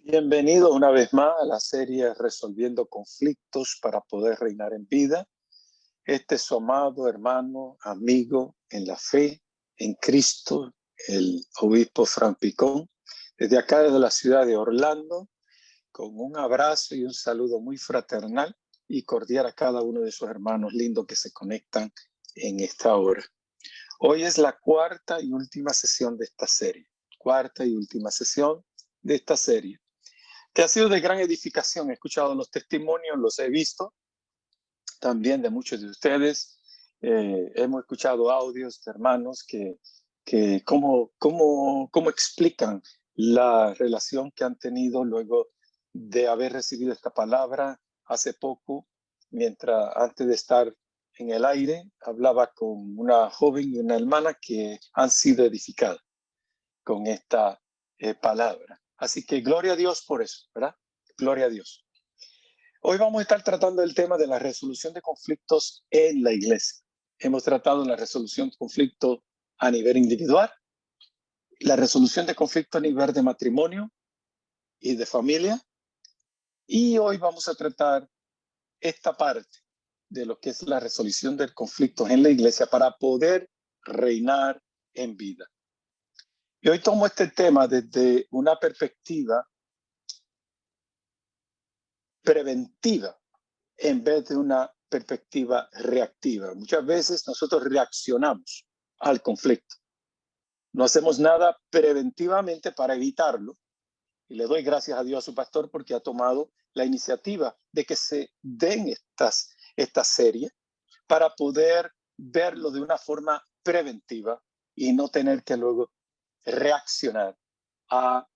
Bienvenido una vez más a la serie Resolviendo Conflictos para poder reinar en vida. Este es su amado hermano, amigo en la fe, en Cristo, el obispo Frank Picón, desde acá, desde la ciudad de Orlando, con un abrazo y un saludo muy fraternal y cordial a cada uno de sus hermanos lindos que se conectan en esta hora. Hoy es la cuarta y última sesión de esta serie. Que ha sido de gran edificación. He escuchado los testimonios, los he visto también de muchos de ustedes. Hemos escuchado audios de hermanos que cómo explican la relación que han tenido luego de haber recibido esta palabra hace poco, antes de estar en el aire, hablaba con una joven y una hermana que han sido edificadas con esta palabra. Así que gloria a Dios por eso, ¿verdad? Gloria a Dios. Hoy vamos a estar tratando el tema de la resolución de conflictos en la iglesia. Hemos tratado la resolución de conflictos a nivel individual, la resolución de conflictos a nivel de matrimonio y de familia. Y hoy vamos a tratar esta parte de lo que es la resolución de conflictos en la iglesia para poder reinar en vida. Y hoy tomo este tema desde una perspectiva preventiva en vez de una perspectiva reactiva. Muchas veces nosotros reaccionamos al conflicto. No hacemos nada preventivamente para evitarlo. Y le doy gracias a Dios a su pastor porque ha tomado la iniciativa de que se den esta serie para poder verlo de una forma preventiva y no tener que luego reaccionar a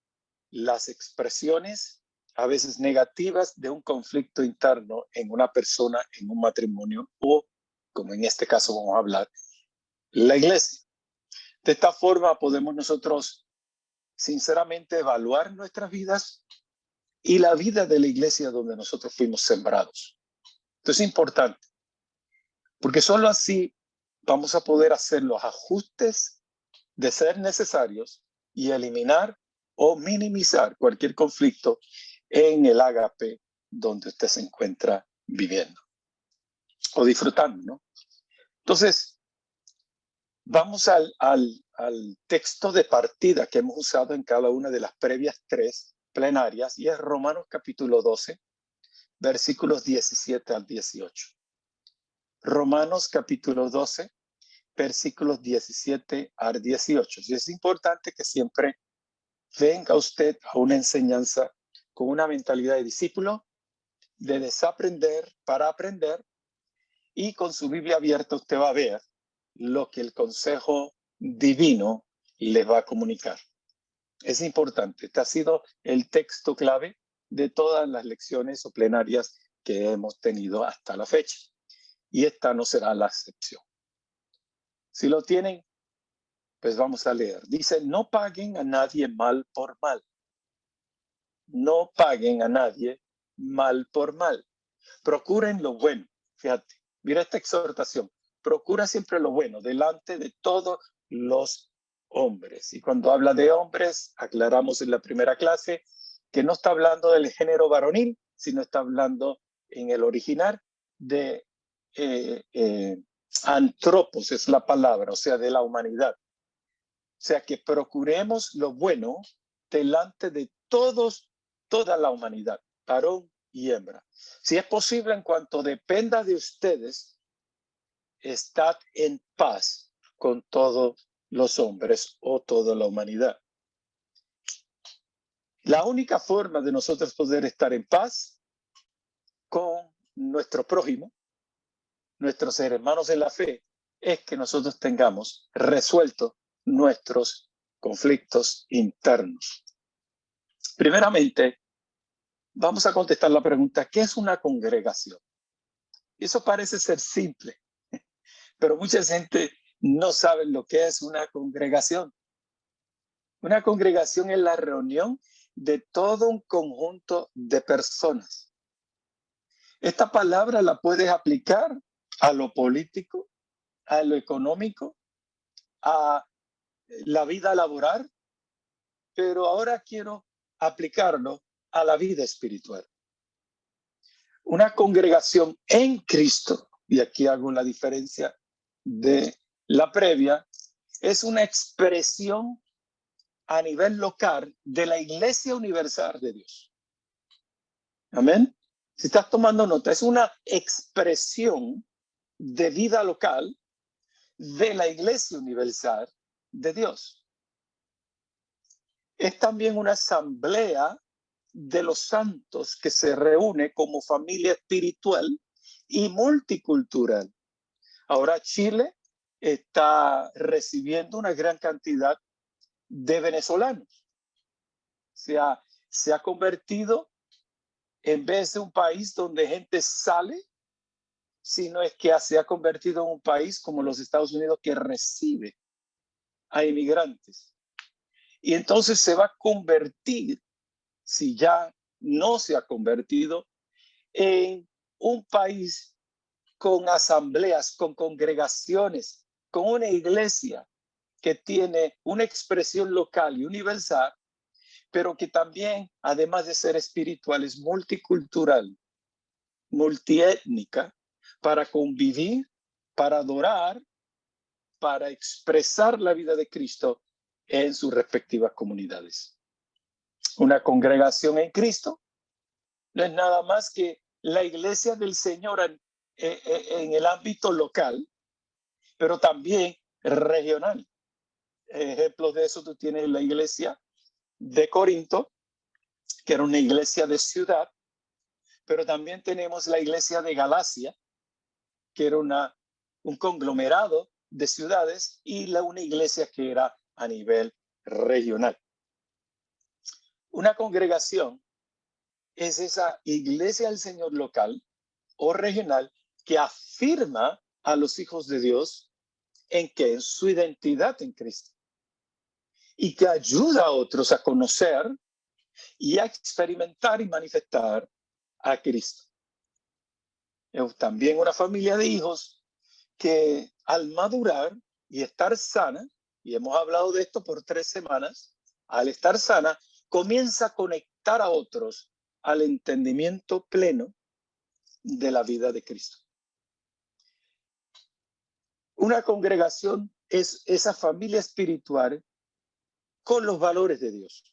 las expresiones a veces negativas de un conflicto interno en una persona, en un matrimonio o, como en este caso vamos a hablar, la iglesia. De esta forma podemos nosotros sinceramente evaluar nuestras vidas y la vida de la iglesia donde nosotros fuimos sembrados. Esto es importante, porque solo así vamos a poder hacer los ajustes de ser necesarios y eliminar o minimizar cualquier conflicto en el ágape donde usted se encuentra viviendo o disfrutando, ¿no? Entonces, vamos al texto de partida que hemos usado en cada una de las previas 3 plenarias y es Romanos capítulo 12, versículos 17 al 18. Romanos capítulo 12, versículos 17 al 18. Y es importante que siempre venga usted a una enseñanza con una mentalidad de discípulo, de desaprender para aprender, y con su Biblia abierta usted va a ver lo que el consejo divino les va a comunicar. Es importante. Este ha sido el texto clave de todas las lecciones o plenarias que hemos tenido hasta la fecha. Y esta no será la excepción. Si lo tienen, pues vamos a leer. Dice, no paguen a nadie mal por mal. No paguen a nadie mal por mal. Procuren lo bueno. Fíjate, mira esta exhortación. Procura siempre lo bueno delante de todos los hombres. Y cuando habla de hombres, aclaramos en la primera clase que no está hablando del género varonil, sino está hablando en el original de antropos, es la palabra, o sea, de la humanidad. O sea, que procuremos lo bueno delante de toda la humanidad, varón y hembra. Si es posible, en cuanto dependa de ustedes, estad en paz con todos los hombres o toda la humanidad. La única forma de nosotros poder estar en paz con nuestro prójimo, nuestros hermanos en la fe, es que nosotros tengamos resueltos nuestros conflictos internos. Primeramente, vamos a contestar la pregunta, ¿qué es una congregación? Eso parece ser simple, pero mucha gente no sabe lo que es una congregación. Una congregación es la reunión de todo un conjunto de personas. Esta palabra la puedes aplicar a lo político, a lo económico, a la vida laboral, pero ahora quiero aplicarlo a la vida espiritual. Una congregación en Cristo, y aquí hago la diferencia de la previa, es una expresión a nivel local de la Iglesia Universal de Dios. Amén. Si estás tomando nota, es una expresión de vida local de la Iglesia Universal de Dios. Es también una asamblea de los santos que se reúne como familia espiritual y multicultural. Ahora Chile está recibiendo una gran cantidad de venezolanos. Se ha convertido, en vez de un país donde gente sale, sino es que se ha convertido en un país como los Estados Unidos que recibe a inmigrantes. Y entonces se va a convertir, si ya no se ha convertido, en un país con asambleas, con congregaciones, con una iglesia que tiene una expresión local y universal, pero que también, además de ser espiritual, es multicultural, multiétnica, para convivir, para adorar, para expresar la vida de Cristo en sus respectivas comunidades. Una congregación en Cristo no es nada más que la iglesia del Señor en el ámbito local, pero también regional. Ejemplos de eso tú tienes la iglesia de Corinto, que era una iglesia de ciudad, pero también tenemos la iglesia de Galacia, que era un conglomerado de ciudades, y una iglesia que era a nivel regional. Una congregación es esa iglesia del Señor local o regional que afirma a los hijos de Dios en su identidad en Cristo y que ayuda a otros a conocer y a experimentar y manifestar a Cristo. Es también una familia de hijos que al madurar y estar sana, y hemos hablado de esto por 3 semanas, al estar sana, comienza a conectar a otros al entendimiento pleno de la vida de Cristo. Una congregación es esa familia espiritual con los valores de Dios.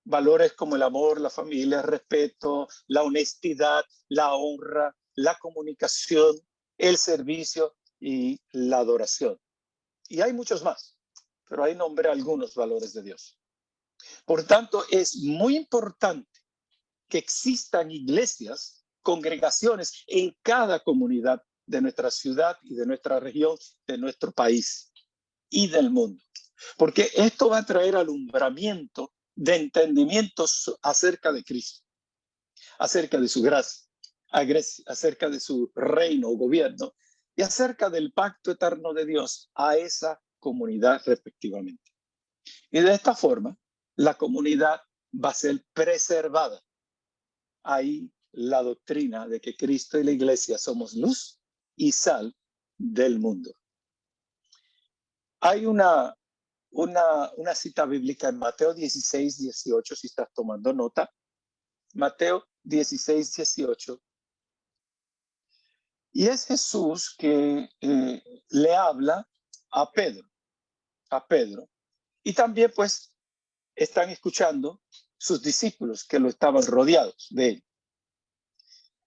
Valores como el amor, la familia, el respeto, la honestidad, la honra, la comunicación, el servicio y la adoración. Y hay muchos más, pero ahí nombré algunos valores de Dios. Por tanto, es muy importante que existan iglesias, congregaciones en cada comunidad de nuestra ciudad y de nuestra región, de nuestro país y del mundo. Porque esto va a traer alumbramiento de entendimientos acerca de Cristo, acerca de su gracia, acerca de su reino o gobierno y acerca del pacto eterno de Dios a esa comunidad respectivamente. Y de esta forma, la comunidad va a ser preservada. Ahí la doctrina de que Cristo y la iglesia somos luz y sal del mundo. Hay una cita bíblica en Mateo 16, 18, si estás tomando nota. Mateo 16, 18. Y es Jesús que le habla a Pedro. Y también pues están escuchando sus discípulos que lo estaban rodeados de él.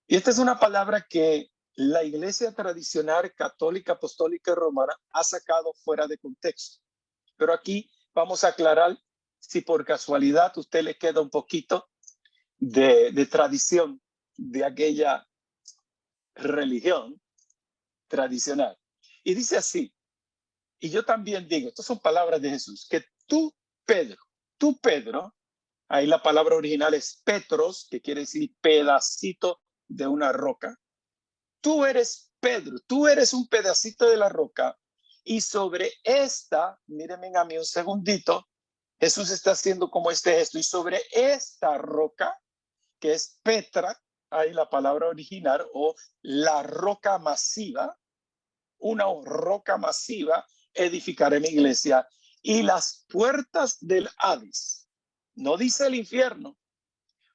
Y esta es una palabra que la iglesia tradicional católica, apostólica y romana ha sacado fuera de contexto. Pero aquí vamos a aclarar si por casualidad a usted le queda un poquito de tradición de aquella religión tradicional. Y dice así, y yo también digo, estas son palabras de Jesús, que tú, Pedro, ahí la palabra original es Petros, que quiere decir pedacito de una roca. Tú eres Pedro, tú eres un pedacito de la roca, y sobre esta, mírenme a mí un segundito, Jesús está haciendo como este gesto, y sobre esta roca, que es Petra, ahí la palabra original, o la roca masiva, una roca masiva, edificaré mi iglesia, y las puertas del Hades, no dice el infierno,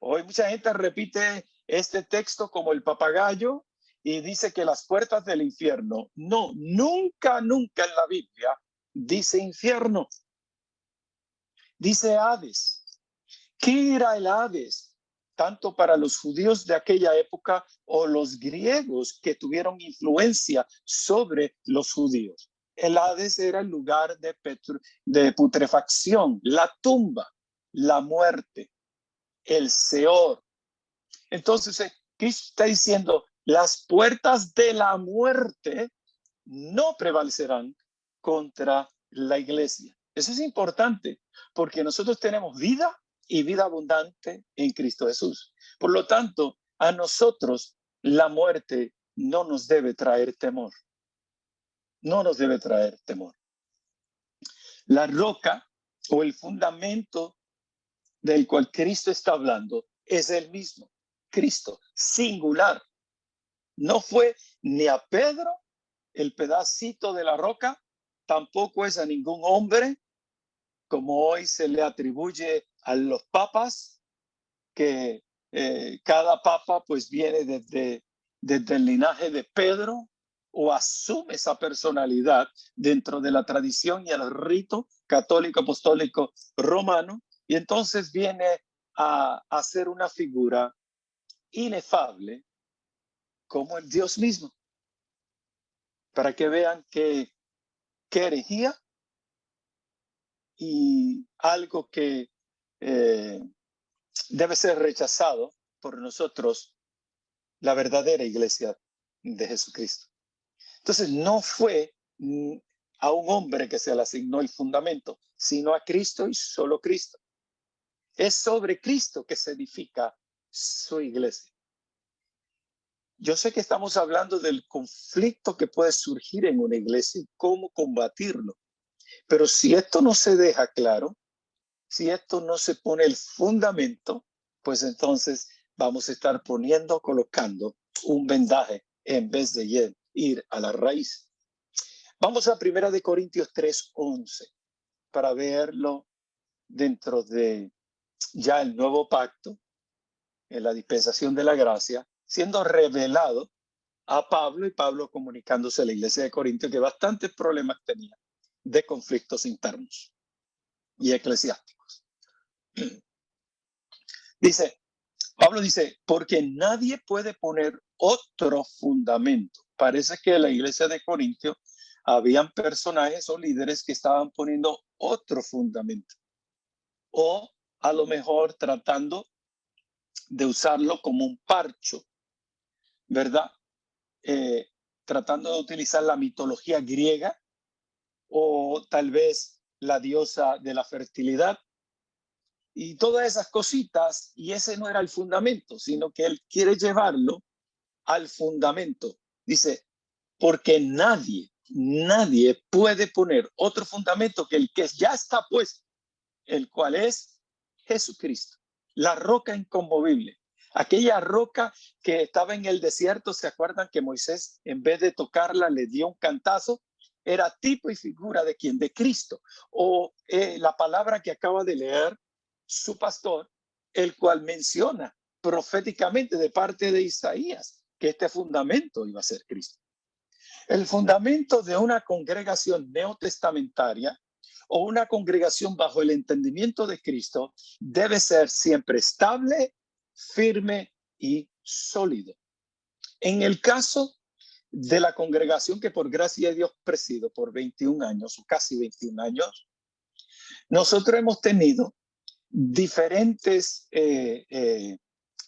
Hoy mucha gente repite este texto como el papagayo y dice que las puertas del infierno. No, nunca, nunca en la Biblia dice infierno. Dice Hades. ¿Qué era el Hades? Tanto para los judíos de aquella época o los griegos que tuvieron influencia sobre los judíos. El Hades era el lugar de putrefacción, la tumba, la muerte, el Seol. Entonces, Cristo está diciendo, las puertas de la muerte no prevalecerán contra la iglesia. Eso es importante, porque nosotros tenemos vida y vida abundante en Cristo Jesús. Por lo tanto, a nosotros la muerte no nos debe traer temor. No nos debe traer temor. La roca o el fundamento del cual Cristo está hablando es el mismo. Cristo, singular. No fue ni a Pedro el pedacito de la roca, tampoco es a ningún hombre, como hoy se le atribuye a los papas, que cada papa pues viene desde el linaje de Pedro, o asume esa personalidad dentro de la tradición y el rito católico apostólico romano, y entonces viene a ser una figura inefable como el Dios mismo, para que vean que herejía y algo que debe ser rechazado por nosotros, la verdadera iglesia de Jesucristo. Entonces, no fue a un hombre que se le asignó el fundamento, sino a Cristo y solo Cristo. Es sobre Cristo que se edifica su iglesia. Yo sé que estamos hablando del conflicto que puede surgir en una iglesia y cómo combatirlo. Pero si esto no se deja claro, si esto no se pone el fundamento, pues entonces vamos a estar colocando un vendaje en vez de ir a la raíz. Vamos a 1 Corintios 3:11 para verlo dentro de ya el nuevo pacto, en la dispensación de la gracia, siendo revelado a Pablo, y Pablo comunicándose a la iglesia de Corinto, que bastantes problemas tenía de conflictos internos y eclesiásticos. Pablo dice, porque nadie puede poner otro fundamento. Parece que en la iglesia de Corintio habían personajes o líderes que estaban poniendo otro fundamento, o a lo mejor tratando de usarlo como un parcho, ¿verdad? Tratando de utilizar la mitología griega o tal vez la diosa de la fertilidad y todas esas cositas, y ese no era el fundamento, sino que él quiere llevarlo al fundamento. Dice, porque nadie puede poner otro fundamento que el que ya está puesto, el cual es Jesucristo, la roca inconmovible. Aquella roca que estaba en el desierto, ¿se acuerdan que Moisés, en vez de tocarla, le dio un cantazo? Era tipo y figura de quién, de Cristo. O la palabra que acaba de leer su pastor, el cual menciona proféticamente de parte de Isaías que este fundamento iba a ser Cristo. El fundamento de una congregación neotestamentaria o una congregación bajo el entendimiento de Cristo debe ser siempre estable, firme y sólido. En el caso de la congregación que por gracia de Dios presido por 21 años o casi 21 años, nosotros hemos tenido diferentes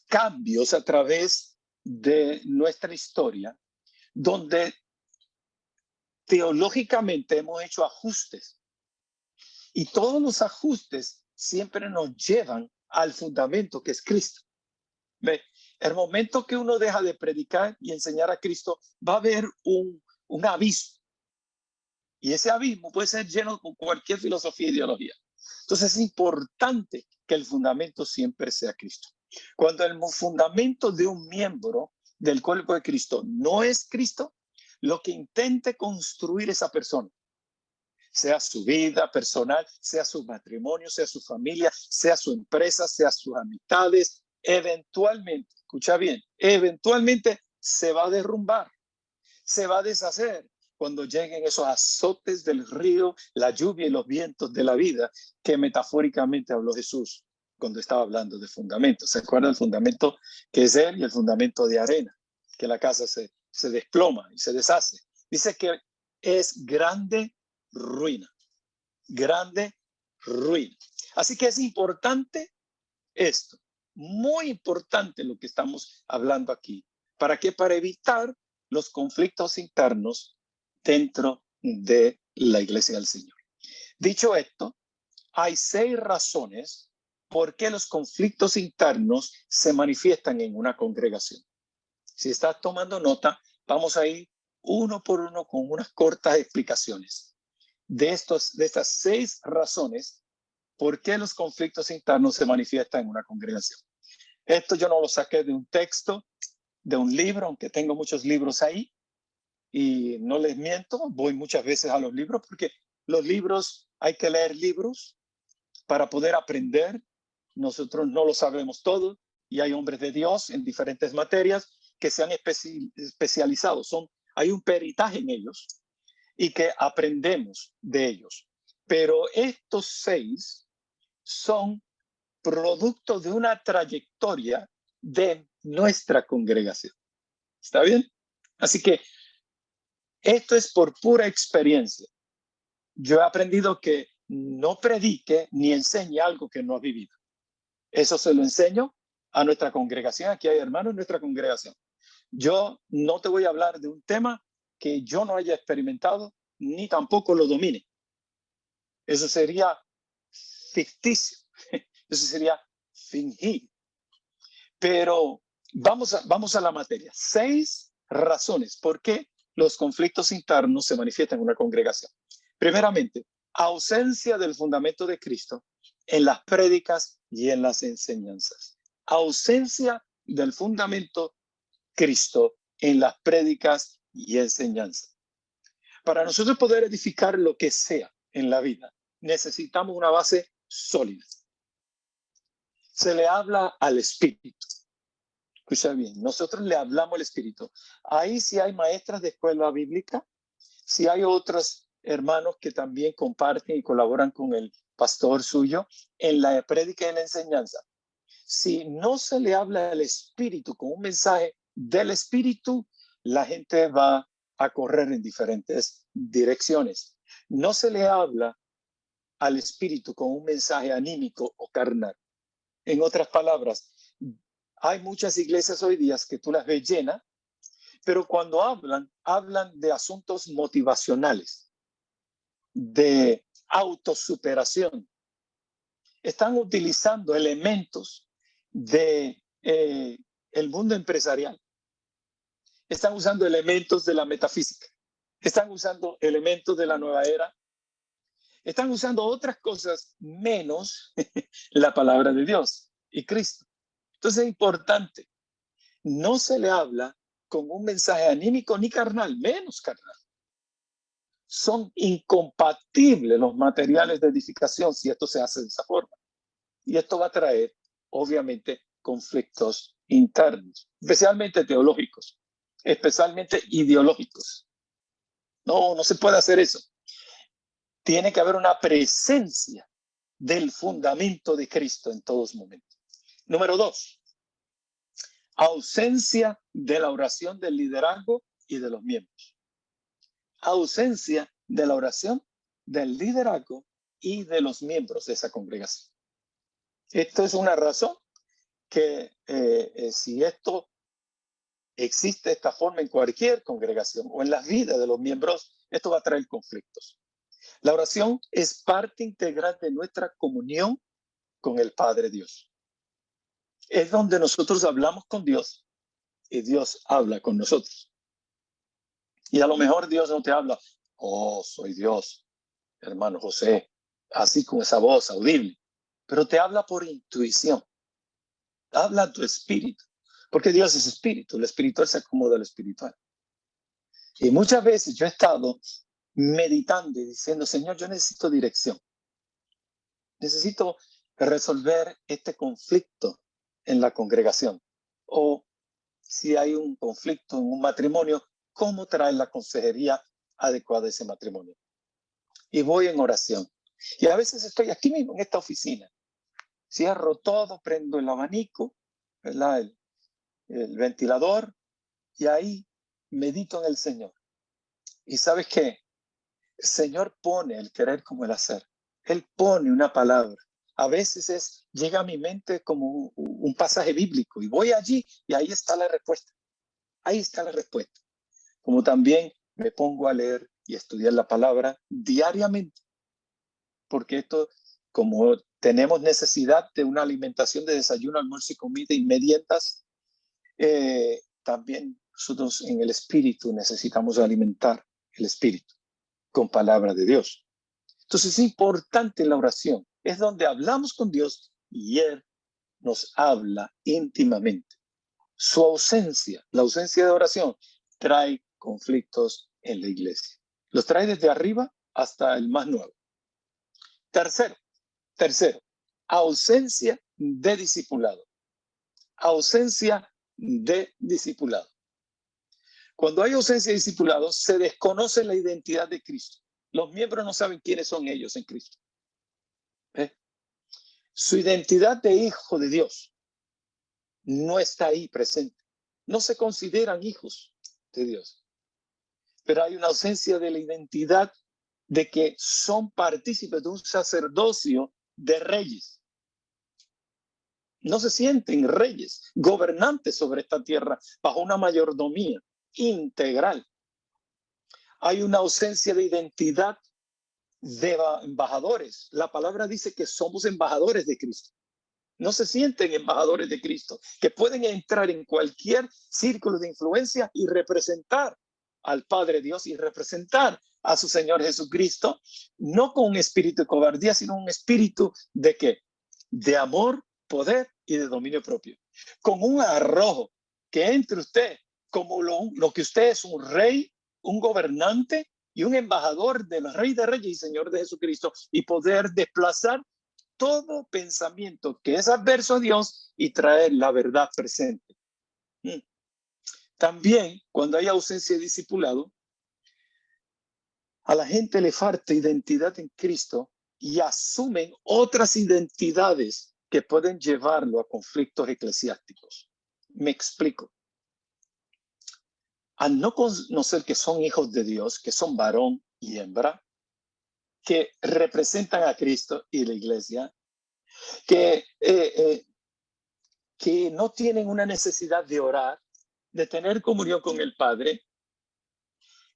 cambios a través de nuestra historia, donde teológicamente hemos hecho ajustes, y todos los ajustes siempre nos llevan al fundamento que es Cristo. ¿Ve? El momento que uno deja de predicar y enseñar a Cristo, va a haber un abismo, y ese abismo puede ser lleno con cualquier filosofía e ideología. Entonces es importante que el fundamento siempre sea Cristo. Cuando el fundamento de un miembro del cuerpo de Cristo no es Cristo, lo que intente construir esa persona, sea su vida personal, sea su matrimonio, sea su familia, sea su empresa, sea sus amistades, eventualmente, escucha bien, eventualmente se va a derrumbar, se va a deshacer cuando lleguen esos azotes del río, la lluvia y los vientos de la vida que metafóricamente habló Jesús cuando estaba hablando de fundamentos. ¿Se acuerdan el fundamento que es él y el fundamento de arena? Que la casa se desploma y se deshace. Dice que es grande ruina, grande ruina. Así que es importante esto, muy importante lo que estamos hablando aquí. ¿Para qué? Para evitar los conflictos internos dentro de la iglesia del Señor. Dicho esto, hay 6 razones por qué los conflictos internos se manifiestan en una congregación. Si estás tomando nota, vamos a ir uno por uno con unas cortas explicaciones de estas 6 razones por qué los conflictos internos se manifiestan en una congregación. Esto yo no lo saqué de un texto, de un libro, aunque tengo muchos libros ahí. Y no les miento, voy muchas veces a los libros porque los libros, hay que leer libros para poder aprender. Nosotros no lo sabemos todo y hay hombres de Dios en diferentes materias que se han especializado. Hay un peritaje en ellos y que aprendemos de ellos. Pero estos 6 son producto de una trayectoria de nuestra congregación. ¿Está bien? Así que esto es por pura experiencia. Yo he aprendido que no predique ni enseñe algo que no ha vivido. Eso se lo enseño a nuestra congregación. Aquí hay hermanos en nuestra congregación. Yo no te voy a hablar de un tema que yo no haya experimentado ni tampoco lo domine. Eso sería ficticio. Eso sería fingir. Pero vamos a la materia. 6 razones por qué los conflictos internos se manifiestan en una congregación. Primeramente, ausencia del fundamento de Cristo en las prédicas y en las enseñanzas. Ausencia del fundamento Cristo en las prédicas y enseñanzas. Para nosotros poder edificar lo que sea en la vida, necesitamos una base sólida. Se le habla al Espíritu. Escucha bien, nosotros le hablamos al Espíritu. Ahí sí hay maestras de escuela bíblica, sí hay otros hermanos que también comparten y colaboran con el pastor suyo en la prédica y en la enseñanza. Si no se le habla al Espíritu con un mensaje del Espíritu, la gente va a correr en diferentes direcciones. No se le habla al Espíritu con un mensaje anímico o carnal. En otras palabras, hay muchas iglesias hoy día que tú las ves llenas, pero cuando hablan de asuntos motivacionales, de autosuperación. Están utilizando elementos de el mundo empresarial. Están usando elementos de la metafísica. Están usando elementos de la nueva era. Están usando otras cosas menos la palabra de Dios y Cristo. Entonces es importante. No se le habla con un mensaje anímico ni carnal, menos carnal. Son incompatibles los materiales de edificación si esto se hace de esa forma. Y esto va a traer, obviamente, conflictos internos, especialmente teológicos, especialmente ideológicos. No se puede hacer eso. Tiene que haber una presencia del fundamento de Cristo en todos momentos. Número 2, ausencia de la oración del liderazgo y de los miembros. Ausencia de la oración del liderazgo y de los miembros de esa congregación. Esto es una razón que si esto existe de esta forma en cualquier congregación o en las vidas de los miembros, esto va a traer conflictos. La oración es parte integral de nuestra comunión con el Padre Dios. Es donde nosotros hablamos con Dios y Dios habla con nosotros. Y a lo mejor Dios no te habla, oh, soy Dios, hermano José, así con esa voz audible, pero te habla por intuición. Habla a tu espíritu, porque Dios es espíritu, el espiritual se acomoda al espiritual. Y muchas veces yo he estado meditando y diciendo, Señor, yo necesito dirección. Necesito resolver este conflicto en la congregación. O si hay un conflicto en un matrimonio, ¿cómo traer la consejería adecuada a ese matrimonio? Y voy en oración. Y a veces estoy aquí mismo en esta oficina. Cierro todo, prendo el abanico, ¿verdad? El ventilador, y ahí medito en el Señor. Y ¿sabes qué? El Señor pone el querer como el hacer. Él pone una palabra. A veces llega a mi mente como un pasaje bíblico y voy allí y ahí está la respuesta. Ahí está la respuesta. Como también me pongo a leer y estudiar la palabra diariamente. Porque esto, como tenemos necesidad de una alimentación de desayuno, almuerzo y comida inmediatas, también nosotros en el espíritu necesitamos alimentar el espíritu con palabra de Dios. Entonces es importante la oración. Es donde hablamos con Dios y Él nos habla íntimamente. Su ausencia, la ausencia de oración, trae conflictos en la iglesia. Los trae desde arriba hasta el más nuevo. Tercero, ausencia de discipulado. Ausencia de discipulado. Cuando hay ausencia de discipulado, se desconoce la identidad de Cristo. Los miembros no saben quiénes son ellos en Cristo. Su identidad de hijo de Dios no está ahí presente. No se consideran hijos de Dios. Pero hay una ausencia de la identidad de que son partícipes de un sacerdocio de reyes. No se sienten reyes, gobernantes sobre esta tierra bajo una mayordomía integral. Hay una ausencia de identidad de embajadores. La palabra dice que somos embajadores de Cristo. No se sienten embajadores de Cristo, que pueden entrar en cualquier círculo de influencia y representar al Padre Dios y representar a su Señor Jesucristo, no con un espíritu de cobardía, sino un espíritu de ¿qué? De amor, poder y de dominio propio. Con un arrojo que entre usted como lo que usted es, un rey, un gobernante y un embajador del Rey de Reyes y Señor de Jesucristo, y poder desplazar todo pensamiento que es adverso a Dios y traer la verdad presente. También, cuando hay ausencia de discipulado, a la gente le falta identidad en Cristo y asumen otras identidades que pueden llevarlo a conflictos eclesiásticos. Me explico. Al no conocer que son hijos de Dios, que son varón y hembra, que representan a Cristo y la iglesia, que no tienen una necesidad de orar, de tener comunión con el Padre,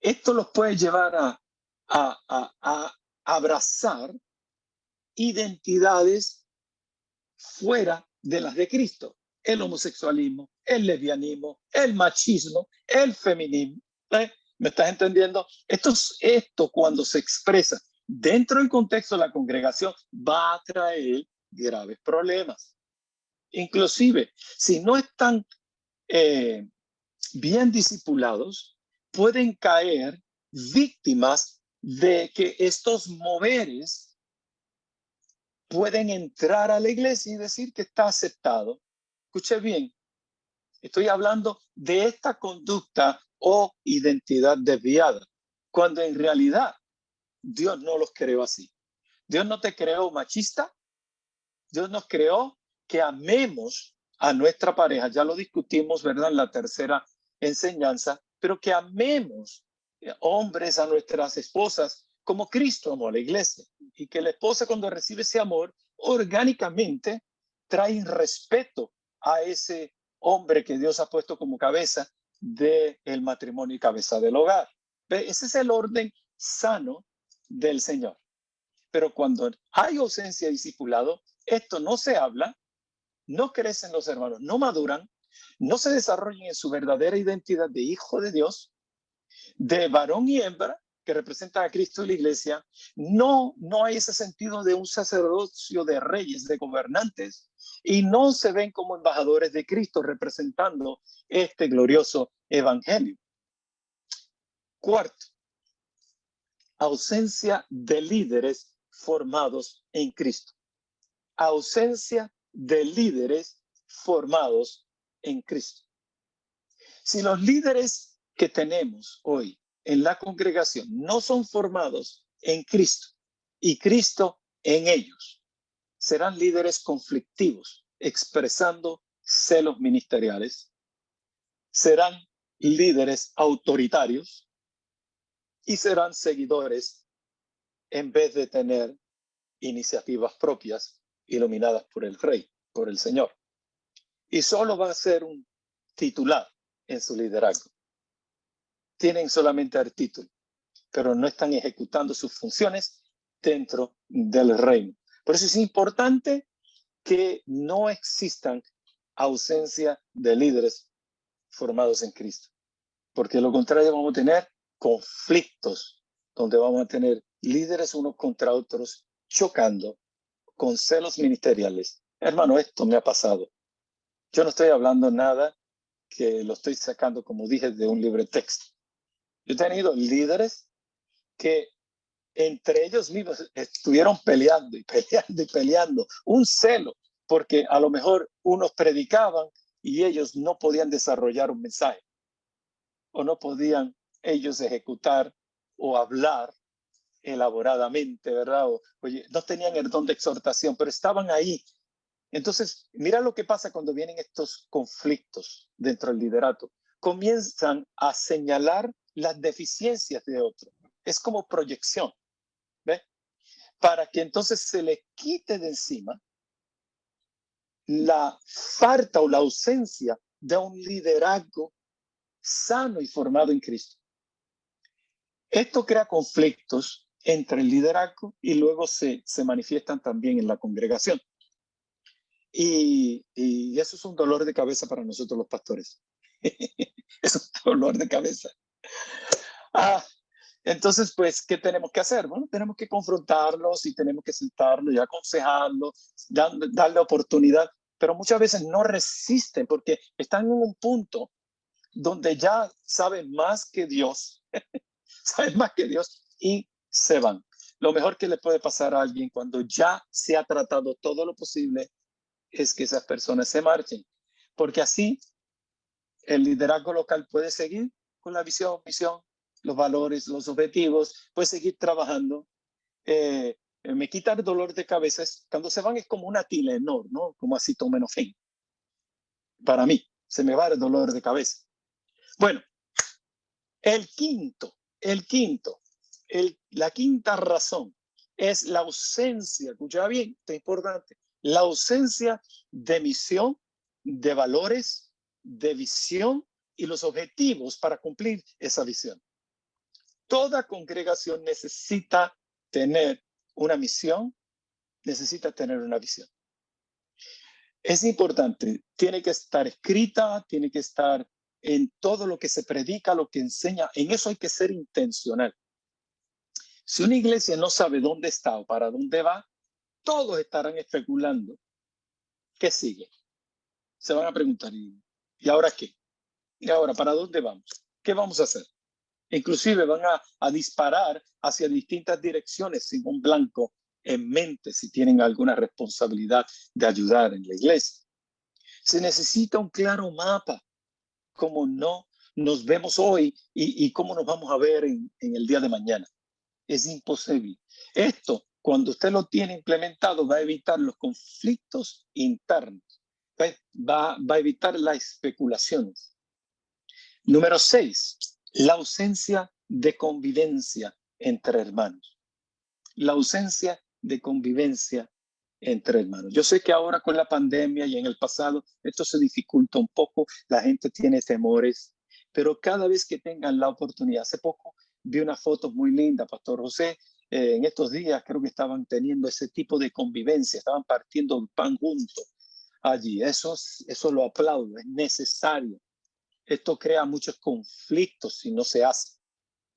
esto los puede llevar a abrazar identidades fuera de las de Cristo. El homosexualismo, el lesbianismo, el machismo, el feminismo. ¿Me estás entendiendo? Esto cuando se expresa dentro del contexto de la congregación va a traer graves problemas. Inclusive, si no están bien discipulados, pueden caer víctimas de que estos moveres pueden entrar a la iglesia y decir que está aceptado. Escuche bien, estoy hablando de esta conducta o identidad desviada, cuando en realidad Dios no los creó así. Dios no te creó machista, Dios nos creó que amemos a nuestra pareja. Ya lo discutimos, ¿verdad? En la tercera enseñanza, pero que amemos hombres a nuestras esposas como Cristo amó a la iglesia, y que la esposa, cuando recibe ese amor, orgánicamente trae respeto a ese hombre que Dios ha puesto como cabeza del matrimonio y cabeza del hogar. Ese es el orden sano del Señor. Pero cuando hay ausencia de discipulado, esto no se habla, no crecen los hermanos, no maduran, no se desarrollan en su verdadera identidad de hijo de Dios, de varón y hembra, que representan a Cristo y la iglesia. No hay ese sentido de un sacerdocio de reyes, de gobernantes, y no se ven como embajadores de Cristo representando este glorioso evangelio. Cuarto, ausencia de líderes formados en Cristo. Ausencia de líderes formados en Cristo. Si los líderes que tenemos hoy en la congregación no son formados en Cristo y Cristo en ellos, serán líderes conflictivos, expresando celos ministeriales, serán líderes autoritarios y serán seguidores en vez de tener iniciativas propias iluminadas por el Rey, por el Señor. Y solo va a ser un titular en su liderazgo. Tienen solamente el título, pero no están ejecutando sus funciones dentro del reino. Por eso es importante que no existan ausencia de líderes formados en Cristo, porque de lo contrario vamos a tener conflictos donde vamos a tener líderes unos contra otros chocando con celos ministeriales. Hermano, esto me ha pasado. Yo no estoy hablando nada que lo estoy sacando, como dije, de un libre texto. Yo he tenido líderes que entre ellos mismos estuvieron peleando y peleando y peleando. Un celo, porque a lo mejor unos predicaban y ellos no podían desarrollar un mensaje o no podían ellos ejecutar o hablar elaboradamente, ¿verdad? Oye, no tenían el don de exhortación, pero estaban ahí. Entonces, mira lo que pasa cuando vienen estos conflictos dentro del liderato. Comienzan a señalar las deficiencias de otro. Es como proyección, ¿ves? Para que entonces se le quite de encima la falta o la ausencia de un liderazgo sano y formado en Cristo. Esto crea conflictos entre el liderazgo y luego se manifiestan también en la congregación. Y eso es un dolor de cabeza para nosotros los pastores. Es un dolor de cabeza. Entonces, pues, ¿qué tenemos que hacer? Bueno, tenemos que confrontarlos y tenemos que sentarlos y aconsejarlos, darle oportunidad, pero muchas veces no resisten porque están en un punto donde ya saben más que Dios, saben más que Dios y se van. Lo mejor que le puede pasar a alguien cuando ya se ha tratado todo lo posible es que esas personas se marchen, porque así el liderazgo local puede seguir con la visión, misión, los valores, los objetivos, puede seguir trabajando. Me quita el dolor de cabeza. Cuando se van es como una Tylenol, ¿no? Como acetaminofén. Para mí, se me va el dolor de cabeza. Bueno, la quinta razón es la ausencia, escucha bien, esto es importante, la ausencia de misión, de valores, de visión y los objetivos para cumplir esa visión. Toda congregación necesita tener una misión, necesita tener una visión. Es importante, tiene que estar escrita, tiene que estar en todo lo que se predica, lo que enseña. En eso hay que ser intencional. Si una iglesia no sabe dónde está o para dónde va, todos estarán especulando. ¿Qué sigue? Se van a preguntar, ¿y ahora qué? ¿Y ahora para dónde vamos? ¿Qué vamos a hacer? Inclusive van a disparar hacia distintas direcciones sin un blanco en mente si tienen alguna responsabilidad de ayudar en la iglesia. Se necesita un claro mapa, como no nos vemos hoy y cómo nos vamos a ver en el día de mañana. Es imposible. Esto, cuando usted lo tiene implementado, va a evitar los conflictos internos, va a evitar las especulaciones. Número 6, la ausencia de convivencia entre hermanos. La ausencia de convivencia entre hermanos. Yo sé que ahora con la pandemia y en el pasado esto se dificulta un poco, la gente tiene temores, pero cada vez que tengan la oportunidad, hace poco vi una foto muy linda, Pastor José, en estos días creo que estaban teniendo ese tipo de convivencia, estaban partiendo el pan juntos allí, eso lo aplaudo, es necesario. Esto crea muchos conflictos si no se hace.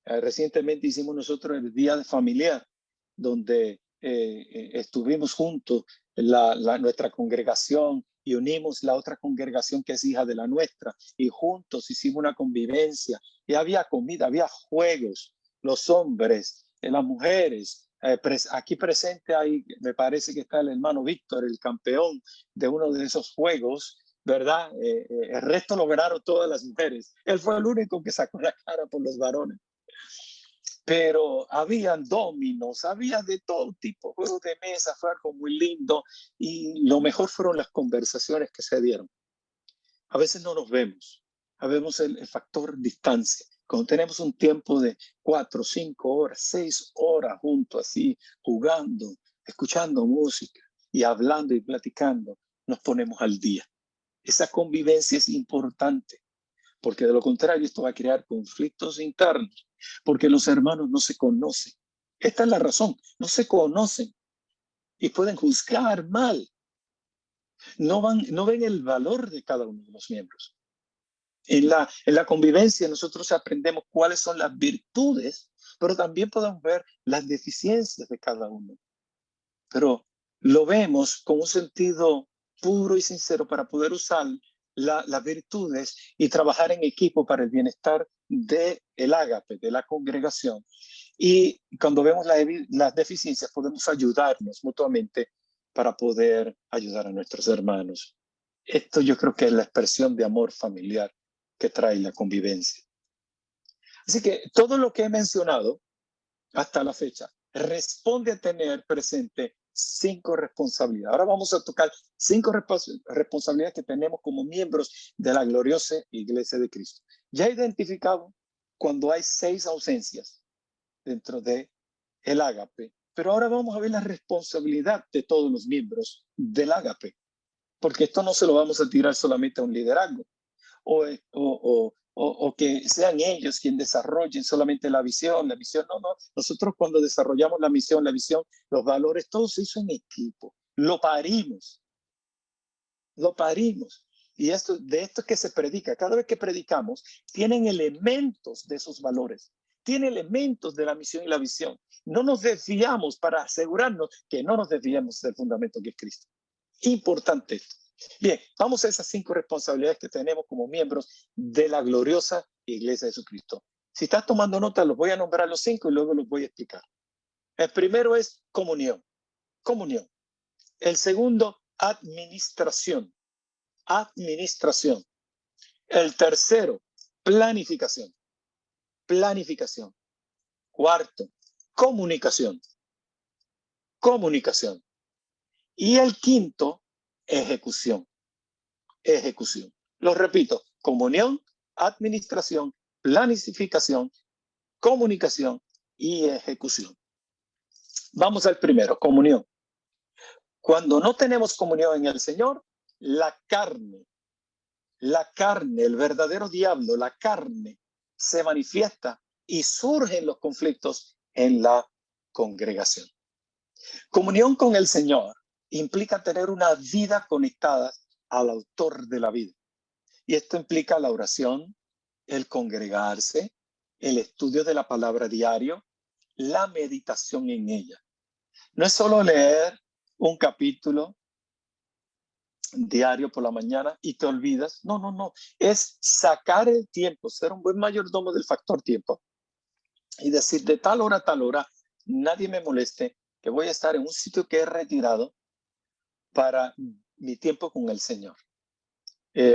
Recientemente hicimos nosotros el Día de Familiar, donde estuvimos juntos, nuestra congregación, y unimos la otra congregación que es hija de la nuestra, y juntos hicimos una convivencia, y había comida, había juegos, los hombres, las mujeres. Aquí presente hay, me parece que está el hermano Víctor, el campeón de uno de esos juegos, ¿verdad? El resto lograron todas las mujeres. Él fue el único que sacó la cara por los varones. Pero habían dominos, había de todo tipo, juegos de mesa, fue algo muy lindo y lo mejor fueron las conversaciones que se dieron. A veces no nos vemos, habemos el factor distancia. Cuando tenemos un tiempo de 4, 5 horas, 6 horas juntos así, jugando, escuchando música y hablando y platicando, nos ponemos al día. Esa convivencia es importante, porque de lo contrario esto va a crear conflictos internos, porque los hermanos no se conocen. Esta es la razón, no se conocen y pueden juzgar mal. No ven el valor de cada uno de los miembros. En la convivencia nosotros aprendemos cuáles son las virtudes, pero también podemos ver las deficiencias de cada uno. Pero lo vemos con un sentido puro y sincero para poder usar las virtudes y trabajar en equipo para el bienestar del ágape, de la congregación. Y cuando vemos las deficiencias, podemos ayudarnos mutuamente para poder ayudar a nuestros hermanos. Esto yo creo que es la expresión de amor familiar que trae la convivencia. Así que todo lo que he mencionado hasta la fecha responde a tener presente 5 responsabilidades. Ahora vamos a tocar 5 responsabilidades que tenemos como miembros de la gloriosa Iglesia de Cristo. Ya he identificado cuando hay 6 ausencias dentro de el ágape, pero ahora vamos a ver la responsabilidad de todos los miembros del ágape, porque esto no se lo vamos a tirar solamente a un liderazgo o que sean ellos quienes desarrollen solamente la visión. No. Nosotros cuando desarrollamos la misión, la visión, los valores, todo se hizo en equipo. Lo parimos. Y de esto es que se predica. Cada vez que predicamos, tienen elementos de esos valores. Tiene elementos de la misión y la visión. No nos desviamos para asegurarnos que no nos desviamos del fundamento que es Cristo. Importante esto. Bien, vamos a esas 5 responsabilidades que tenemos como miembros de la gloriosa Iglesia de Jesucristo. Si estás tomando nota, los voy a nombrar los 5 y luego los voy a explicar. El primero es comunión. El segundo, administración. El tercero, planificación. Cuarto, comunicación. Y el quinto, ejecución. Lo repito, comunión, administración, planificación, comunicación y ejecución. Vamos al primero, comunión. Cuando no tenemos comunión en el Señor, la carne, el verdadero diablo, la carne, se manifiesta y surgen los conflictos en la congregación. Comunión con el Señor implica tener una vida conectada al autor de la vida. Y esto implica la oración, el congregarse, el estudio de la palabra diario, la meditación en ella. No es solo leer un capítulo diario por la mañana y te olvidas. No. Es sacar el tiempo, ser un buen mayordomo del factor tiempo y decir de tal hora a tal hora, nadie me moleste, que voy a estar en un sitio que he retirado para mi tiempo con el Señor.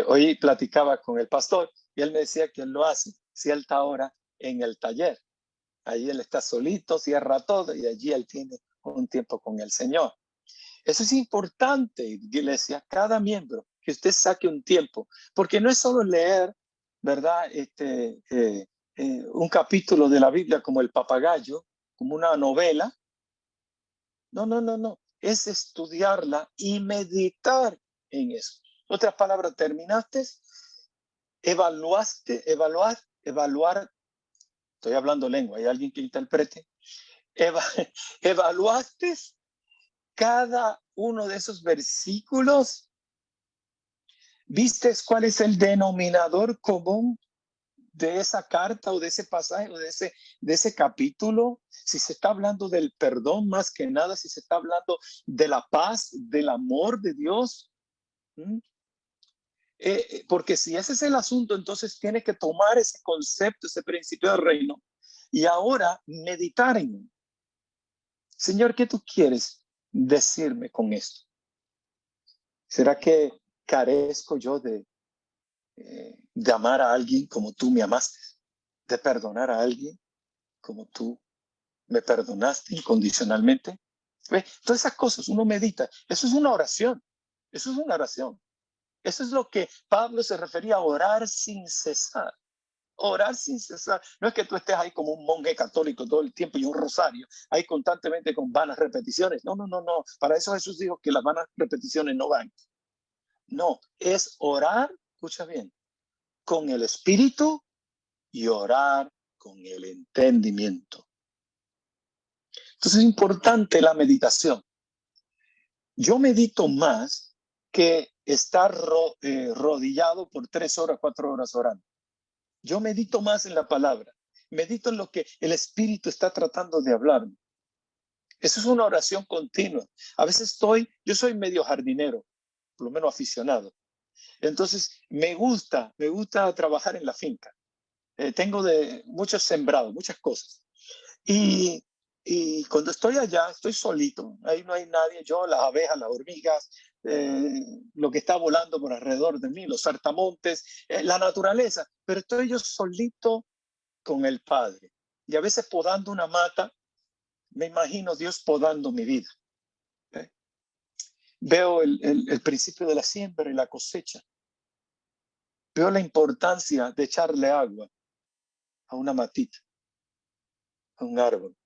Hoy platicaba con el pastor y él me decía que él lo hace cierta hora en el taller. Ahí él está solito, cierra todo y allí él tiene un tiempo con el Señor. Eso es importante, iglesia, cada miembro, que usted saque un tiempo, porque no es solo leer, ¿verdad? Un capítulo de la Biblia como el papagayo, como una novela. No. Es estudiarla y meditar en eso. Otras palabras, terminaste, evaluar, estoy hablando lengua, ¿hay alguien que interprete? Evaluaste cada uno de esos versículos. ¿Viste cuál es el denominador común de esa carta o de ese pasaje o de ese capítulo? Si se está hablando del perdón más que nada, si se está hablando de la paz, del amor de Dios. Porque si ese es el asunto, entonces tienes que tomar ese concepto, ese principio del reino y ahora meditar en él. Señor, ¿qué tú quieres decirme con esto? ¿Será que carezco yo de amar a alguien como tú me amaste, de perdonar a alguien como tú me perdonaste incondicionalmente. ¿Ve? Todas esas cosas uno medita. Eso es una oración. Eso es una oración. Eso es lo que Pablo se refería a orar sin cesar. Orar sin cesar. No es que tú estés ahí como un monje católico todo el tiempo y un rosario, ahí constantemente con vanas repeticiones. No, no, no, no. Para eso Jesús dijo que las vanas repeticiones no van. No, es orar, escucha bien, con el espíritu y orar con el entendimiento. Entonces es importante la meditación. Yo medito más que estar rodillado por 3 horas, 4 horas orando. Yo medito más en la palabra. Medito en lo que el Espíritu está tratando de hablarme. Eso es una oración continua. A veces yo soy medio jardinero, por lo menos aficionado. Entonces me gusta trabajar en la finca. Tengo muchos sembrados, muchas cosas. Y cuando estoy allá, estoy solito, ahí no hay nadie, yo, las abejas, las hormigas, lo que está volando por alrededor de mí, los saltamontes, la naturaleza, pero estoy yo solito con el Padre. Y a veces podando una mata, me imagino Dios podando mi vida. Veo el principio de la siembra y la cosecha. Veo la importancia de echarle agua a una matita, a un árbol.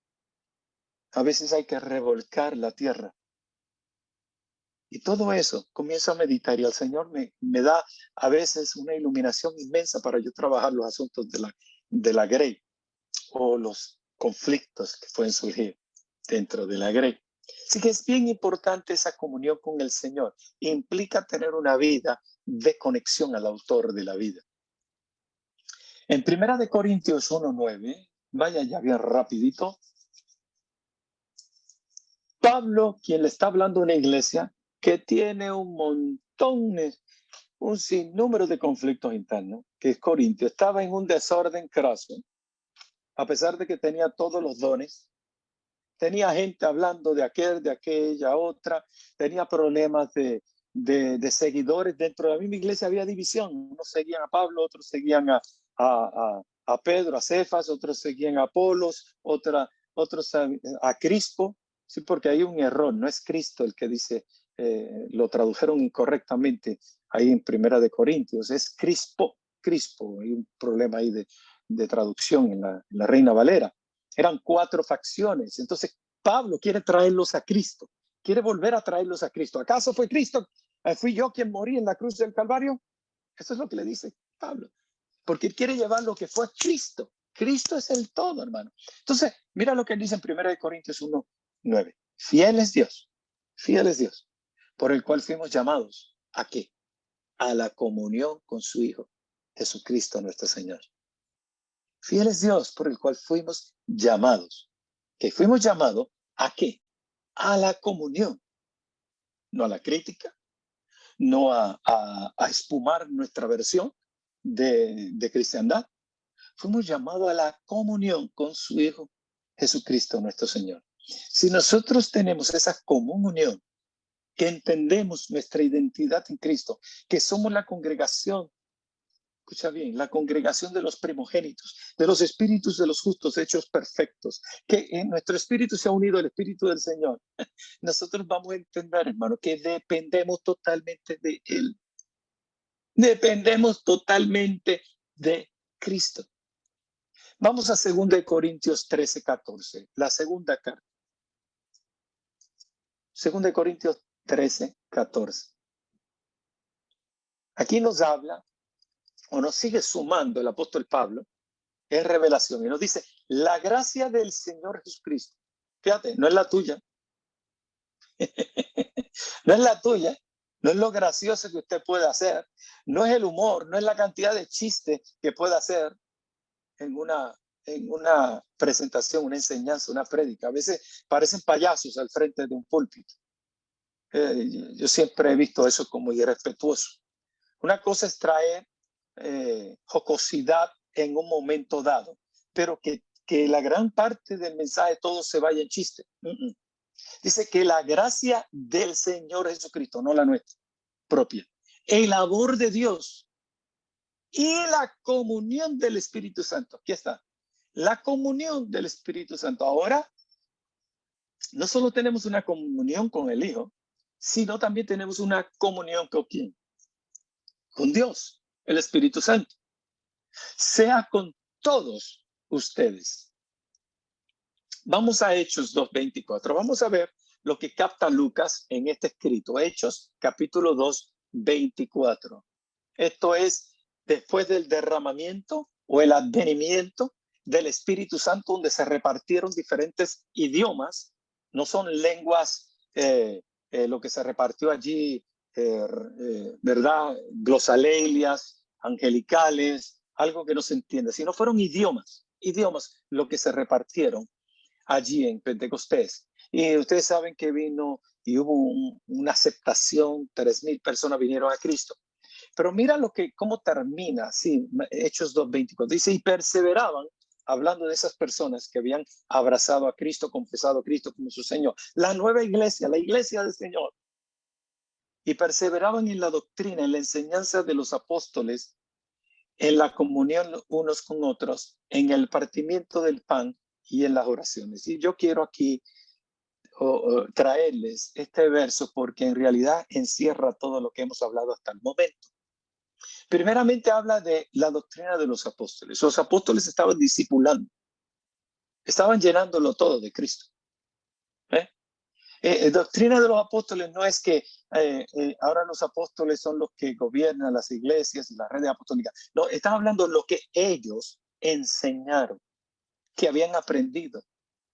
A veces hay que revolcar la tierra. Y todo eso comienzo a meditar y el Señor me da a veces una iluminación inmensa para yo trabajar los asuntos de la grey o los conflictos que pueden surgir dentro de la grey. Así que es bien importante esa comunión con el Señor. Implica tener una vida de conexión al autor de la vida. En 1 Corintios 1:9, vaya ya bien rapidito, Pablo, quien le está hablando a una iglesia que tiene un sinnúmero de conflictos internos, que es Corintio, estaba en un desorden craso, a pesar de que tenía todos los dones, tenía gente hablando de aquel, de aquella, otra, tenía problemas de seguidores. Dentro de la misma iglesia había división, unos seguían a Pablo, otros seguían a Pedro, a Cefas, otros seguían a Apolos, otros a Crispo. Sí, porque hay un error, no es Cristo el que dice, lo tradujeron incorrectamente ahí en 1 Corintios, es Crispo, hay un problema ahí de traducción en la Reina Valera. Eran 4 facciones, entonces Pablo quiere traerlos a Cristo, quiere volver a traerlos a Cristo. ¿Acaso fue Cristo? ¿Fui yo quien morí en la cruz del Calvario? Eso es lo que le dice Pablo, porque quiere llevar lo que fue Cristo. Cristo es el todo, hermano. Entonces, mira lo que dice en 1 Corintios 1:9. Fiel es Dios, por el cual fuimos llamados. ¿A qué? A la comunión con su Hijo, Jesucristo nuestro Señor. Fiel es Dios, por el cual fuimos llamados. ¿Que fuimos llamados a qué? A la comunión. No a la crítica, no a espumar nuestra versión de cristiandad. Fuimos llamados a la comunión con su Hijo, Jesucristo nuestro Señor. Si nosotros tenemos esa comunión, que entendemos nuestra identidad en Cristo, que somos la congregación, escucha bien, la congregación de los primogénitos, de los espíritus de los justos hechos perfectos, que en nuestro espíritu se ha unido el espíritu del Señor, nosotros vamos a entender, hermano, que dependemos totalmente de Él. Dependemos totalmente de Cristo. Vamos a 2 Corintios 13:14, la segunda carta. 2 Corintios 13:14. Aquí nos habla, o nos sigue sumando el apóstol Pablo, en revelación, y nos dice, la gracia del Señor Jesucristo. Fíjate, no es la tuya. No es la tuya. No es lo gracioso que usted puede hacer. No es el humor, no es la cantidad de chistes que puede hacer en una presentación, una enseñanza, una prédica. A veces parecen payasos al frente de un púlpito. Yo siempre he visto eso como irrespetuoso. Una cosa es traer jocosidad en un momento dado, pero que la gran parte del mensaje todo se vaya en chiste. Dice que la gracia del Señor Jesucristo, no la nuestra propia, el amor de Dios y la comunión del Espíritu Santo. Aquí está. La comunión del Espíritu Santo. Ahora, no solo tenemos una comunión con el Hijo, sino también tenemos una comunión con ¿quién? Con Dios, el Espíritu Santo. Sea con todos ustedes. Vamos a Hechos 2:24. Vamos a ver lo que capta Lucas en este escrito. Hechos, capítulo 2:24. Esto es después del derramamiento o el advenimiento del Espíritu Santo, donde se repartieron diferentes idiomas. No son lenguas, lo que se repartió allí, ¿verdad? Glosalelias, angelicales, algo que no se entiende, sino fueron idiomas lo que se repartieron allí en Pentecostés. Y ustedes saben que vino y hubo una aceptación, 3,000 personas vinieron a Cristo. Pero mira cómo termina, sí, Hechos 2:24. Dice, y perseveraban, hablando de esas personas que habían abrazado a Cristo, confesado a Cristo como su Señor. La nueva iglesia, la iglesia del Señor. Y perseveraban en la doctrina, en la enseñanza de los apóstoles, en la comunión unos con otros, en el partimiento del pan y en las oraciones. Y yo quiero aquí traerles este verso porque en realidad encierra todo lo que hemos hablado hasta el momento. Primeramente habla de la doctrina de los apóstoles. Los apóstoles estaban discipulando, estaban llenándolo todo de Cristo. Doctrina de los apóstoles no es que ahora los apóstoles son los que gobiernan las iglesias y las redes apostólicas. No, están hablando de lo que ellos enseñaron, que habían aprendido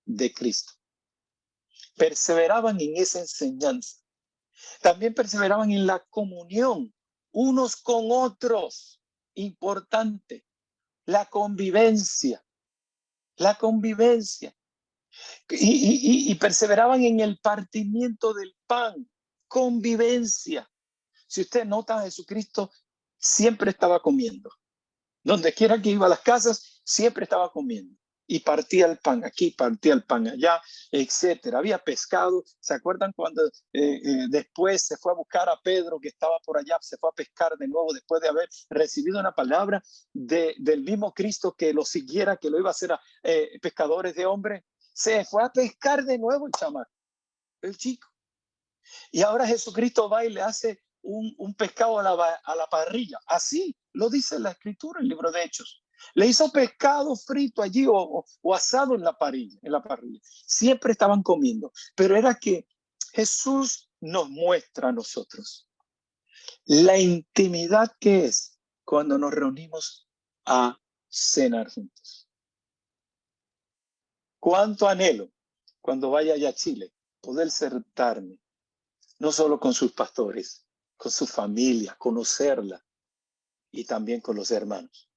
de Cristo. Perseveraban en esa enseñanza. También perseveraban en la comunión unos con otros. Importante. La convivencia. La convivencia. Y perseveraban en el partimiento del pan. Convivencia. Si usted nota, Jesucristo siempre estaba comiendo. Donde quiera que iba a las casas, siempre estaba comiendo. Y partía el pan aquí, partía el pan allá, etcétera. Había pescado. ¿Se acuerdan cuando después se fue a buscar a Pedro que estaba por allá? Se fue a pescar de nuevo después de haber recibido una palabra del mismo Cristo que lo siguiera, que lo iba a hacer a pescadores de hombres. Se fue a pescar de nuevo el chamaco, el chico. Y ahora Jesucristo va y le hace un pescado a la parrilla. Así lo dice la escritura, el libro de Hechos. Le hizo pescado frito allí o asado en la parrilla. Siempre estaban comiendo. Pero era que Jesús nos muestra a nosotros la intimidad que es cuando nos reunimos a cenar juntos. Cuánto anhelo cuando vaya allá a Chile poder sentarme no solo con sus pastores, con su familia, conocerla y también con los hermanos.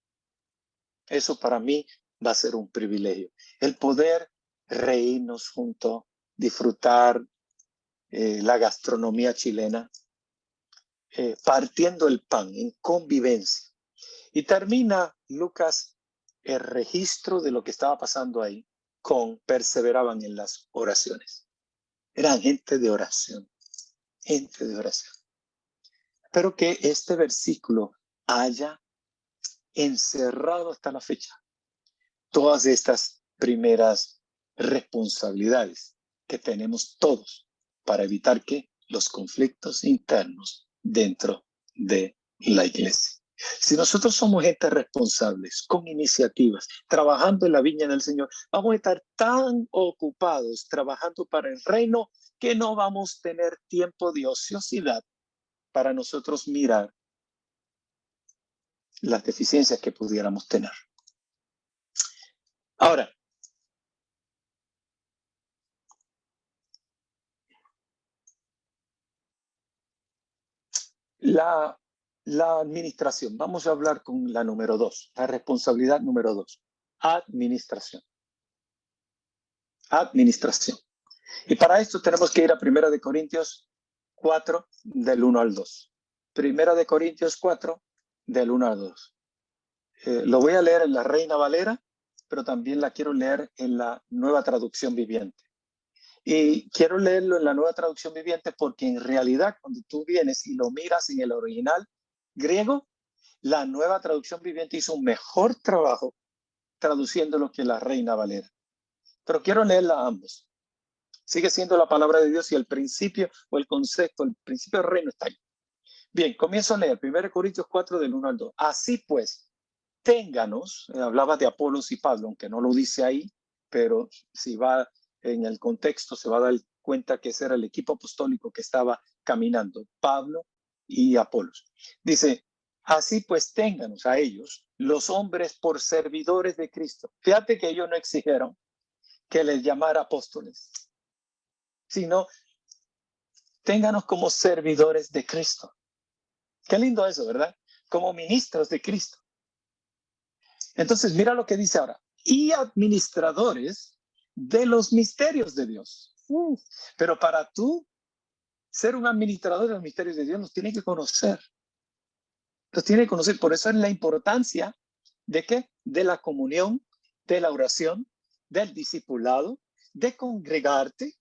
Eso para mí va a ser un privilegio. El poder reírnos juntos, disfrutar la gastronomía chilena, partiendo el pan en convivencia. Y termina Lucas el registro de lo que estaba pasando ahí con perseveraban en las oraciones. Eran gente de oración. Gente de oración. Espero que este versículo haya encerrado hasta la fecha todas estas primeras responsabilidades que tenemos todos para evitar que los conflictos internos dentro de la iglesia. Si nosotros somos gente responsables, con iniciativas, trabajando en la viña del Señor, vamos a estar tan ocupados trabajando para el reino que no vamos a tener tiempo de ociosidad para nosotros mirar las deficiencias que pudiéramos tener. Ahora, la administración. Vamos a hablar con la número 2, la responsabilidad número 2. Administración. Administración. Y para esto tenemos que ir a 1 Corintios 4, del 1 al 2. 1 Corintios 4, del 1 al 2. Lo voy a leer en la Reina Valera, pero también la quiero leer en la Nueva Traducción Viviente. Y quiero leerlo en la Nueva Traducción Viviente porque en realidad cuando tú vienes y lo miras en el original griego, la Nueva Traducción Viviente hizo un mejor trabajo traduciendo lo que la Reina Valera. Pero quiero leerla a ambos. Sigue siendo la palabra de Dios y el principio o el concepto, el principio del reino está ahí. Bien, comienzo a leer 1 Corintios 4 del 1 al 2. Así pues, ténganos, hablaba de Apolos y Pablo, aunque no lo dice ahí, pero si va en el contexto se va a dar cuenta que ese era el equipo apostólico que estaba caminando, Pablo y Apolos. Dice, así pues ténganos a ellos, los hombres por servidores de Cristo. Fíjate que ellos no exigieron que les llamara apóstoles, sino ténganos como servidores de Cristo. Qué lindo eso, ¿verdad? Como ministros de Cristo. Entonces, mira lo que dice ahora. Y administradores de los misterios de Dios. Pero para tú ser un administrador de los misterios de Dios, los tienes que conocer. Los tienes que conocer. Por eso es la importancia de qué? De la comunión, de la oración, del discipulado, de congregarte.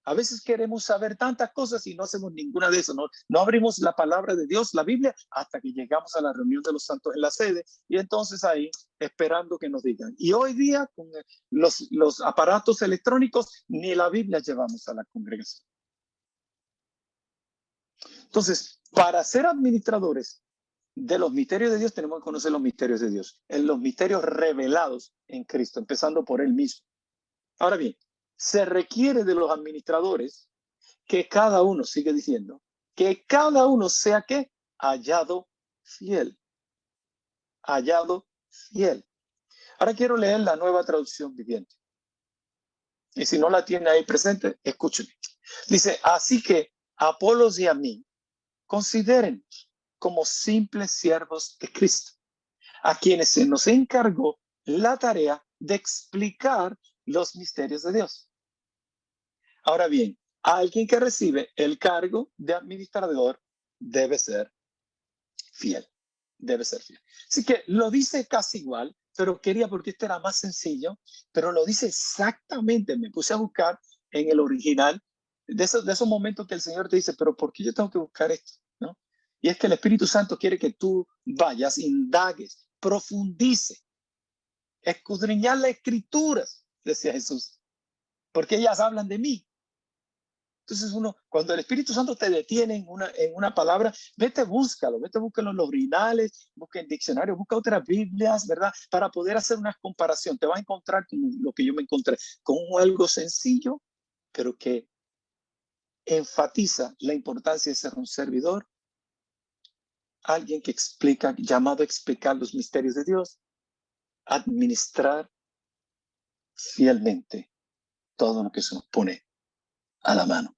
A veces queremos saber tantas cosas y no hacemos ninguna de eso. No abrimos la palabra de Dios, la Biblia, hasta que llegamos a la reunión de los santos en la sede y entonces ahí esperando que nos digan. Y hoy día con los aparatos electrónicos ni la Biblia llevamos a la congregación. Entonces, para ser administradores de los misterios de Dios tenemos que conocer los misterios de Dios, en los misterios revelados en Cristo, empezando por Él mismo. Ahora bien, se requiere de los administradores que cada uno, sigue diciendo, que cada uno sea que hallado fiel. Hallado fiel. Ahora quiero leer la Nueva Traducción Viviente. Y si no la tiene ahí presente, escúcheme. Dice, así que a Apolos y a mí, considérennos como simples siervos de Cristo, a quienes se nos encargó la tarea de explicar los misterios de Dios. Ahora bien, alguien que recibe el cargo de administrador debe ser fiel. Debe ser fiel. Así que lo dice casi igual, pero quería porque este era más sencillo, pero lo dice exactamente. Me puse a buscar en el original de esos momentos que el Señor te dice, pero ¿por qué yo tengo que buscar esto? ¿No? Y es que el Espíritu Santo quiere que tú vayas, indagues, profundice, escudriñar las escrituras, decía Jesús, porque ellas hablan de mí. Entonces cuando el Espíritu Santo te detiene en una palabra, vete búscalo en los originales, busca en diccionario, busca otras Biblias, ¿verdad? Para poder hacer una comparación. Te vas a encontrar con lo que yo me encontré, con algo sencillo, pero que enfatiza la importancia de ser un servidor, alguien que explica, llamado a explicar los misterios de Dios, administrar fielmente todo lo que se nos pone a la mano.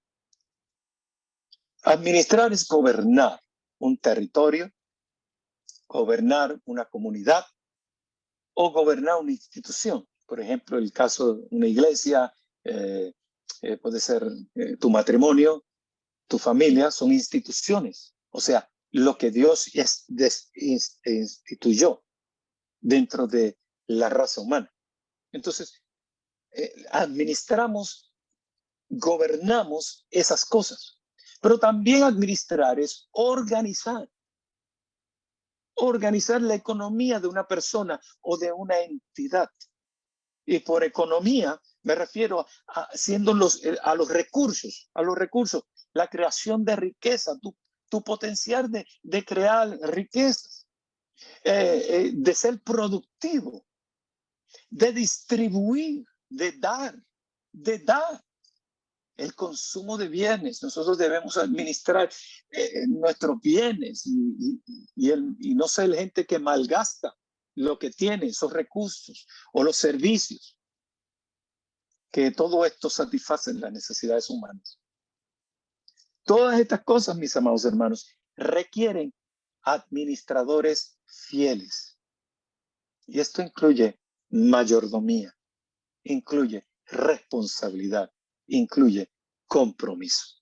Administrar es gobernar un territorio, gobernar una comunidad o gobernar una institución. Por ejemplo, el caso de una iglesia, puede ser tu matrimonio, tu familia, son instituciones. O sea, lo que Dios instituyó dentro de la raza humana. Entonces, administramos, gobernamos esas cosas. Pero también administrar es organizar la economía de una persona o de una entidad. Y por economía me refiero a los recursos, la creación de riqueza, tu potencial de crear riquezas, de ser productivo, de distribuir, de dar. El consumo de bienes. Nosotros debemos administrar nuestros bienes y no ser gente que malgasta lo que tiene, esos recursos o los servicios, que todo esto satisfacen las necesidades humanas. Todas estas cosas, mis amados hermanos, requieren administradores fieles. Y esto incluye mayordomía, incluye responsabilidad, incluye compromiso.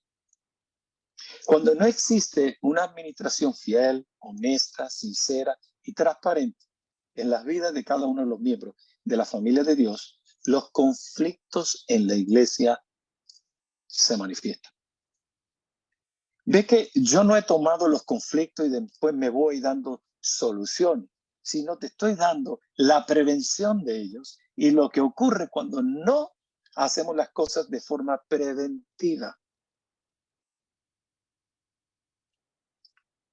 Cuando no existe una administración fiel, honesta, sincera y transparente en las vidas de cada uno de los miembros de la familia de Dios, los conflictos en la iglesia se manifiesta. Ve que yo no he tomado los conflictos y después me voy dando soluciones, sino te estoy dando la prevención de ellos y lo que ocurre cuando no hacemos las cosas de forma preventiva.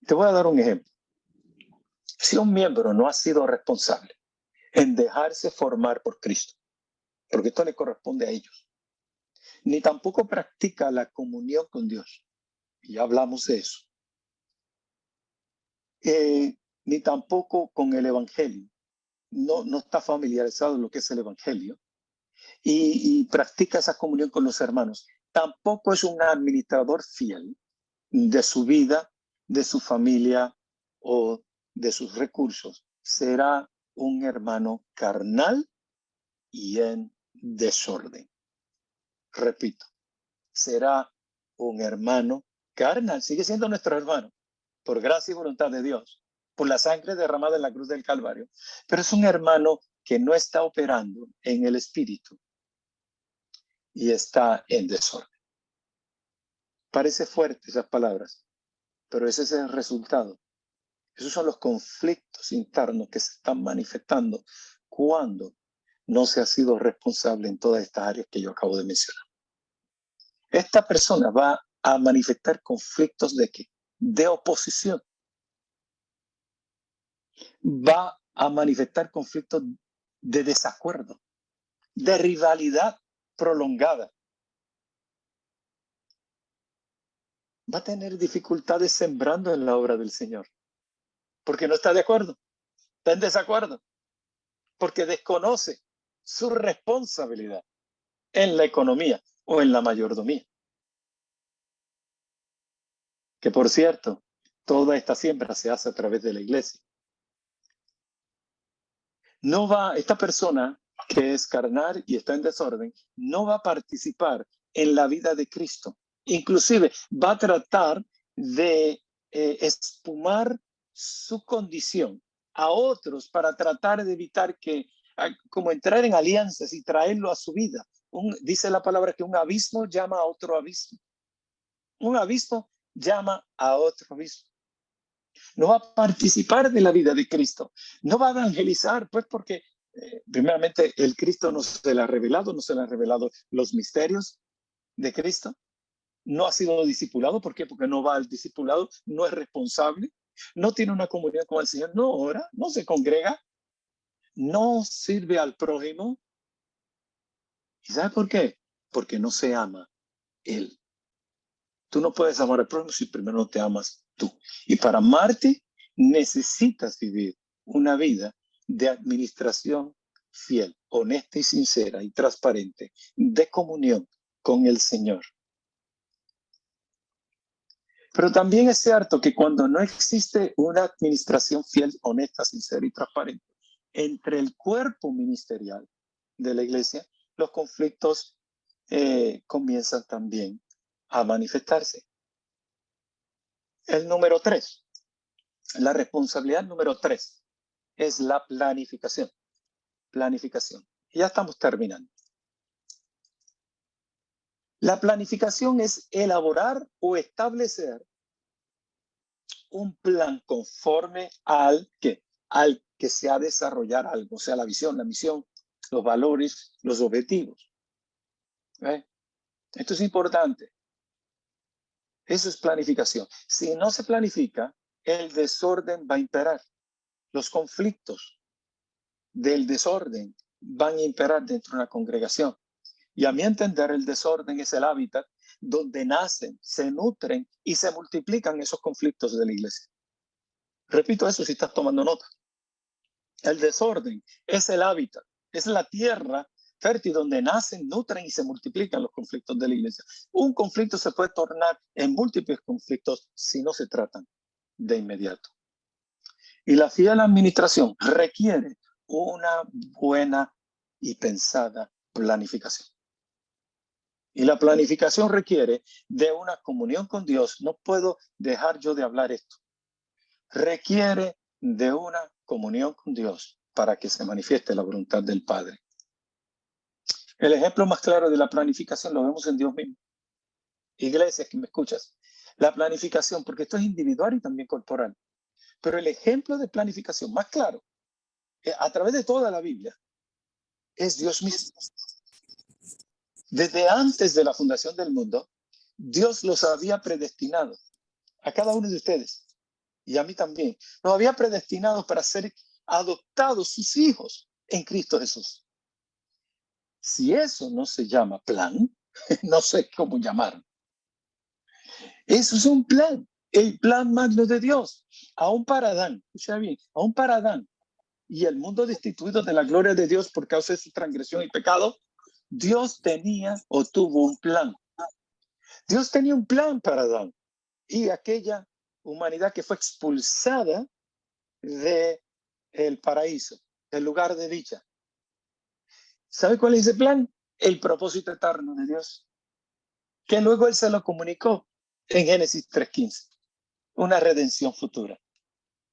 Te voy a dar un ejemplo. Si un miembro no ha sido responsable en dejarse formar por Cristo, porque esto le corresponde a ellos, ni tampoco practica la comunión con Dios, y ya hablamos de eso, ni tampoco con el Evangelio, no está familiarizado en lo que es el Evangelio, y practica esa comunión con los hermanos, tampoco es un administrador fiel de su vida, de su familia o de sus recursos, será un hermano carnal y en desorden. Repito, será un hermano carnal, sigue siendo nuestro hermano, por gracia y voluntad de Dios, por la sangre derramada en la cruz del Calvario, pero es un hermano que no está operando en el espíritu y está en desorden. Parece fuerte esas palabras, pero ese es el resultado. Esos son los conflictos internos que se están manifestando cuando no se ha sido responsable en todas estas áreas que yo acabo de mencionar. Esta persona va a manifestar conflictos de ¿qué? De oposición. Va a manifestar conflictos de desacuerdo, de rivalidad prolongada. Va a tener dificultades sembrando en la obra del Señor, porque no está de acuerdo, está en desacuerdo, porque desconoce su responsabilidad en la economía o en la mayordomía. Que por cierto, toda esta siembra se hace a través de la iglesia. No va, esta persona que es carnal y está en desorden, no va a participar en la vida de Cristo. Inclusive va a tratar de espumar su condición a otros para tratar de evitar que, como entrar en alianzas y traerlo a su vida. Dice la palabra que un abismo llama a otro abismo. Un abismo llama a otro abismo. No va a participar de la vida de Cristo, no va a evangelizar, pues porque primeramente el Cristo no se le ha revelado, no se le han revelado los misterios de Cristo, no ha sido discipulado, ¿por qué? Porque no va al discipulado, no es responsable, no tiene una comunión con el Señor, no ora, no se congrega, no sirve al prójimo. ¿Y sabe por qué? Porque no se ama él. Tú no puedes amar al prójimo si primero no te amas tú. Y para amarte necesitas vivir una vida de administración fiel, honesta y sincera y transparente, de comunión con el Señor. Pero también es cierto que cuando no existe una administración fiel, honesta, sincera y transparente entre el cuerpo ministerial de la iglesia, los conflictos comienzan también a manifestarse. El número 3, la responsabilidad número 3 es la planificación. Planificación. Y ya estamos terminando. La planificación es elaborar o establecer un plan conforme al que se ha de desarrollar algo, o sea, la visión, la misión, los valores, los objetivos. Esto es importante. Eso es planificación. Si no se planifica, el desorden va a imperar. Los conflictos del desorden van a imperar dentro de una congregación. Y a mi entender, el desorden es el hábitat donde nacen, se nutren y se multiplican esos conflictos de la iglesia. Repito eso si estás tomando nota. El desorden es el hábitat, es la tierra fértil donde nacen, nutren y se multiplican los conflictos de la iglesia. Un conflicto se puede tornar en múltiples conflictos si no se tratan de inmediato. Y la fiel administración requiere una buena y pensada planificación. Y la planificación requiere de una comunión con Dios. No puedo dejar yo de hablar esto. Requiere de una comunión con Dios para que se manifieste la voluntad del Padre. El ejemplo más claro de la planificación lo vemos en Dios mismo. Iglesia que me escuchas, la planificación, porque esto es individual y también corporal, pero el ejemplo de planificación más claro, a través de toda la Biblia, es Dios mismo. Desde antes de la fundación del mundo, Dios los había predestinado a cada uno de ustedes y a mí también. Nos había predestinado para ser adoptados sus hijos en Cristo Jesús. Si eso no se llama plan, no sé cómo llamarlo. Eso es un plan, el plan magno de Dios, aún para Adán, escucha bien, aún para Adán y el mundo destituido de la gloria de Dios por causa de su transgresión y pecado, Dios tenía o tuvo un plan. Dios tenía un plan para Adán y aquella humanidad que fue expulsada del paraíso, del lugar de dicha. ¿Sabe cuál es ese plan? El propósito eterno de Dios, que luego Él se lo comunicó en Génesis 3:15, una redención futura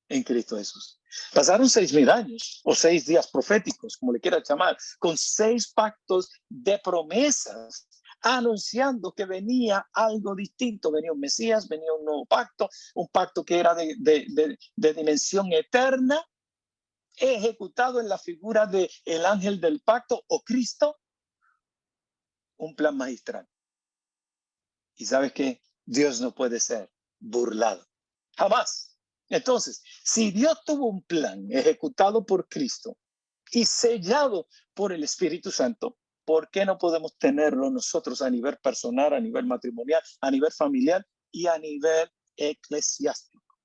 en Cristo Jesús. Pasaron 6,000 años o 6 días proféticos, como le quiera llamar, con 6 pactos de promesas anunciando que venía algo distinto, venía un Mesías, venía un nuevo pacto, un pacto que era de dimensión eterna, ejecutado en la figura del ángel del pacto o Cristo, un plan magistral. Y sabes que Dios no puede ser burlado, jamás. Entonces, si Dios tuvo un plan ejecutado por Cristo y sellado por el Espíritu Santo, ¿por qué no podemos tenerlo nosotros a nivel personal, a nivel matrimonial, a nivel familiar y a nivel eclesiástico?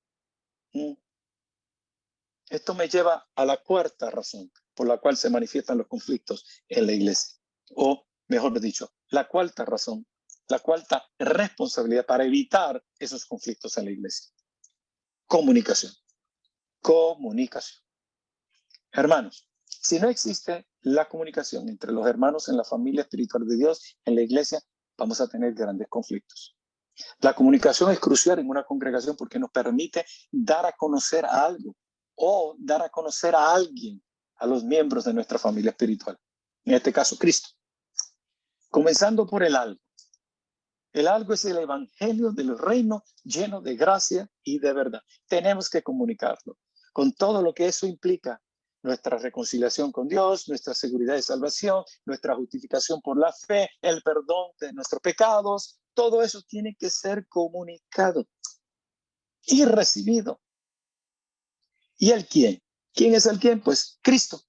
Esto me lleva a la cuarta razón por la cual se manifiestan los conflictos en la iglesia. O, mejor dicho, la cuarta razón, la cuarta responsabilidad para evitar esos conflictos en la iglesia. Comunicación. Comunicación. Hermanos, si no existe la comunicación entre los hermanos en la familia espiritual de Dios, en la iglesia, vamos a tener grandes conflictos. La comunicación es crucial en una congregación porque nos permite dar a conocer algo o dar a conocer a alguien, a los miembros de nuestra familia espiritual. En este caso, Cristo. Comenzando por el algo. El algo es el evangelio del reino lleno de gracia y de verdad. Tenemos que comunicarlo con todo lo que eso implica. Nuestra reconciliación con Dios, nuestra seguridad de salvación, nuestra justificación por la fe, el perdón de nuestros pecados, todo eso tiene que ser comunicado y recibido. ¿Y el quién? ¿Quién es el quién? Pues Cristo,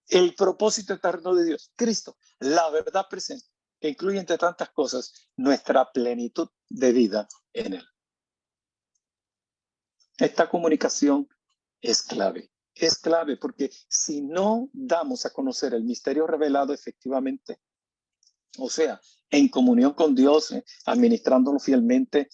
el propósito eterno de Dios, Cristo, la verdad presente, que incluye entre tantas cosas nuestra plenitud de vida en Él. Esta comunicación es clave porque si no damos a conocer el misterio revelado efectivamente, o sea, en comunión con Dios, administrándolo fielmente,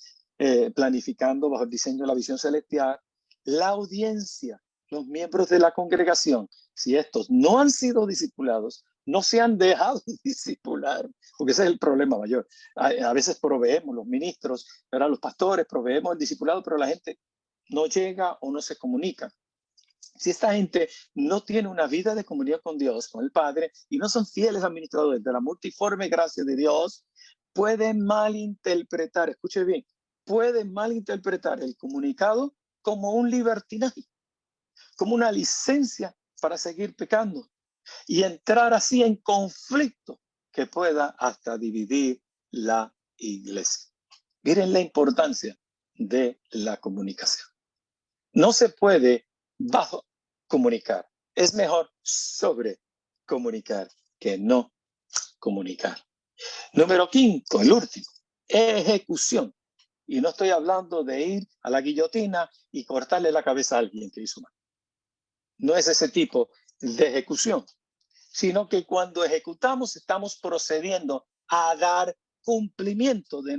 planificando bajo el diseño de la visión celestial, la audiencia, los miembros de la congregación, si estos no han sido discipulados, no se han dejado discipular, porque ese es el problema mayor. A veces proveemos, los ministros, ¿verdad? Los pastores, proveemos el discipulado, pero la gente no llega o no se comunica. Si esta gente no tiene una vida de comunión con Dios, con el Padre, y no son fieles administradores de la multiforme gracia de Dios, pueden malinterpretar, escuche bien, pueden malinterpretar el comunicado como un libertinaje, como una licencia para seguir pecando y entrar así en conflicto que pueda hasta dividir la iglesia. Miren la importancia de la comunicación. No se puede bajo comunicar. Es mejor sobre comunicar que no comunicar. Número 5, el último, ejecución. Y no estoy hablando de ir a la guillotina y cortarle la cabeza a alguien que hizo mal. No es ese tipo de ejecución, sino que cuando ejecutamos estamos procediendo a dar cumplimiento de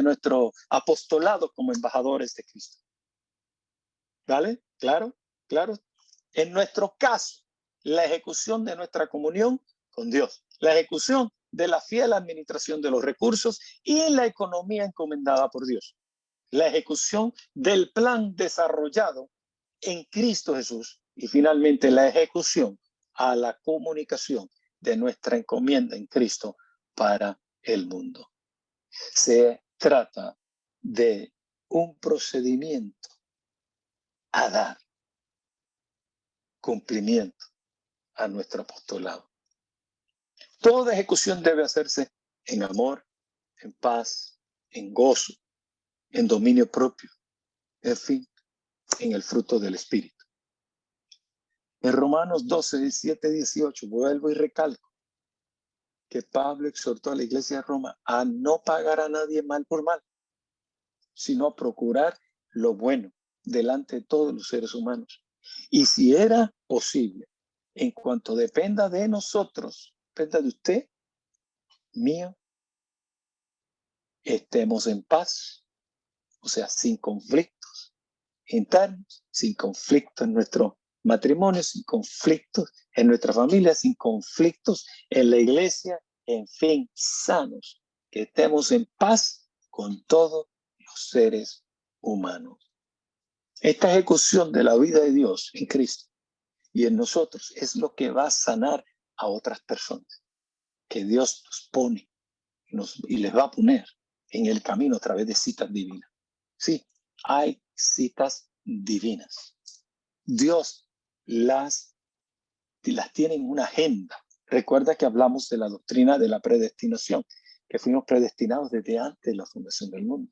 nuestro apostolado como embajadores de Cristo. ¿Vale? Claro, claro. En nuestro caso, la ejecución de nuestra comunión con Dios, la ejecución de la fiel administración de los recursos y la economía encomendada por Dios, la ejecución del plan desarrollado en Cristo Jesús y finalmente la ejecución a la comunicación de nuestra encomienda en Cristo para el mundo. Se trata de un procedimiento a dar cumplimiento a nuestro apostolado. Toda ejecución debe hacerse en amor, en paz, en gozo, en dominio propio, en fin, en el fruto del Espíritu. En Romanos 12, 17, 18, vuelvo y recalco que Pablo exhortó a la iglesia de Roma a no pagar a nadie mal por mal, sino a procurar lo bueno delante de todos los seres humanos. Y si era posible, en cuanto dependa de nosotros, dependa de usted, mío, estemos en paz, o sea, sin conflictos internos, sin conflictos en nuestro matrimonio, sin conflictos en nuestra familia, sin conflictos en la iglesia, en fin, sanos, que estemos en paz con todos los seres humanos. Esta ejecución de la vida de Dios en Cristo y en nosotros es lo que va a sanar a otras personas, que Dios nos pone y les va a poner en el camino a través de citas divinas. Sí, hay citas divinas. Dios las tiene en una agenda. Recuerda que hablamos de la doctrina de la predestinación, que fuimos predestinados desde antes de la fundación del mundo.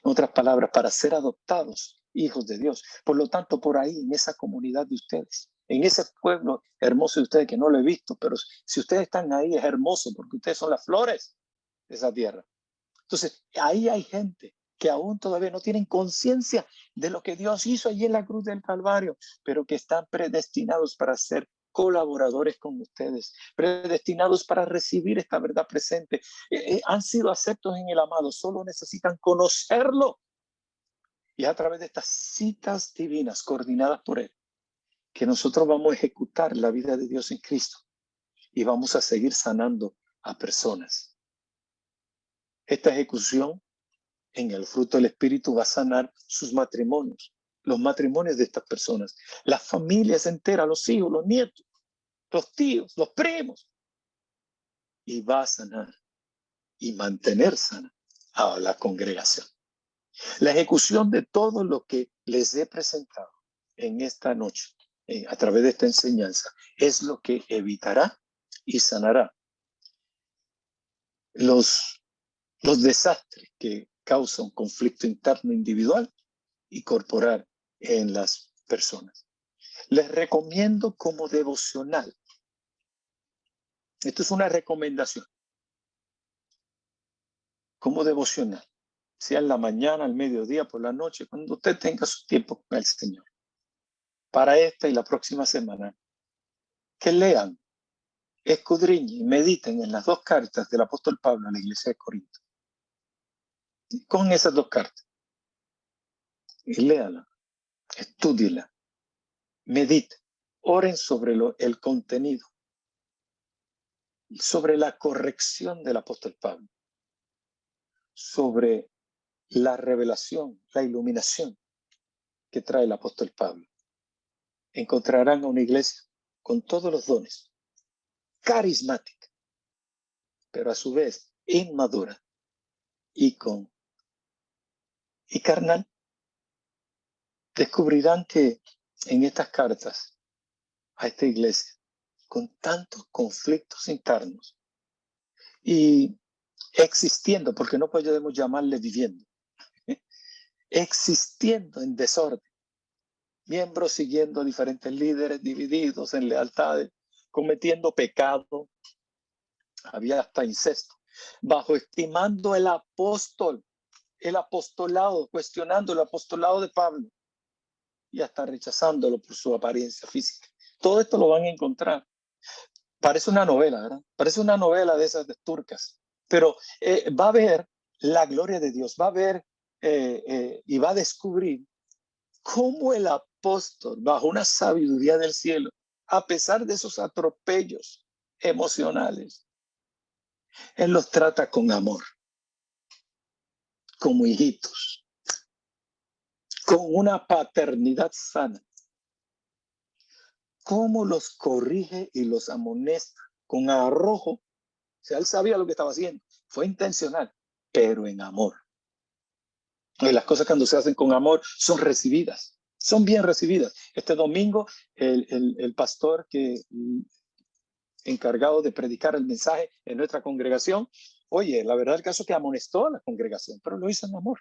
En otras palabras, para ser adoptados hijos de Dios. Por lo tanto, por ahí, en esa comunidad de ustedes, en ese pueblo hermoso de ustedes que no lo he visto, pero si ustedes están ahí es hermoso porque ustedes son las flores de esa tierra. Entonces, ahí hay gente que aún todavía no tienen conciencia de lo que Dios hizo allí en la cruz del Calvario, pero que están predestinados para ser colaboradores con ustedes, predestinados para recibir esta verdad presente. Han sido aceptos en el amado, solo necesitan conocerlo. Y a través de estas citas divinas coordinadas por Él, que nosotros vamos a ejecutar la vida de Dios en Cristo y vamos a seguir sanando a personas. Esta ejecución en el fruto del Espíritu va a sanar sus matrimonios, los matrimonios de estas personas, las familias enteras, los hijos, los nietos, los tíos, los primos. Y va a sanar y mantener sana a la congregación. La ejecución de todo lo que les he presentado en esta noche, a través de esta enseñanza, es lo que evitará y sanará los desastres que causan conflicto interno individual y corporal en las personas. Les recomiendo como devocional. Esto es una recomendación. Como devocional. Sea en la mañana, al mediodía, por la noche, cuando usted tenga su tiempo con el Señor. Para esta y la próxima semana, que lean, escudriñen y mediten en las dos cartas del apóstol Pablo a la iglesia de Corinto. Con esas dos cartas. Y léala, estúdiela, mediten, oren sobre el contenido, sobre la corrección del apóstol Pablo, sobre la revelación, la iluminación que trae el apóstol Pablo. Encontrarán a una iglesia con todos los dones, carismática, pero a su vez inmadura y carnal. Descubrirán que en estas cartas a esta iglesia, con tantos conflictos internos y existiendo, porque no podemos llamarle viviendo, existiendo en desorden, miembros siguiendo a diferentes líderes, divididos en lealtades, cometiendo pecado, había hasta incesto, bajo estimando el apostolado, cuestionando el apostolado de Pablo y hasta rechazándolo por su apariencia física. Todo esto lo van a encontrar. Parece una novela, ¿verdad? Parece una novela de esas de turcas, pero va a ver la gloria de Dios, va a ver y va a descubrir cómo el apóstol, bajo una sabiduría del cielo, a pesar de esos atropellos emocionales, él los trata con amor, como hijitos, con una paternidad sana. Cómo los corrige y los amonesta con arrojo. O sea, él sabía lo que estaba haciendo. Fue intencional. pero en amor. Y las cosas cuando se hacen con amor son recibidas, son bien recibidas. Este domingo el pastor que encargado de predicar el mensaje en nuestra congregación, oye, la verdad el caso es que amonestó a la congregación, pero lo hizo en amor.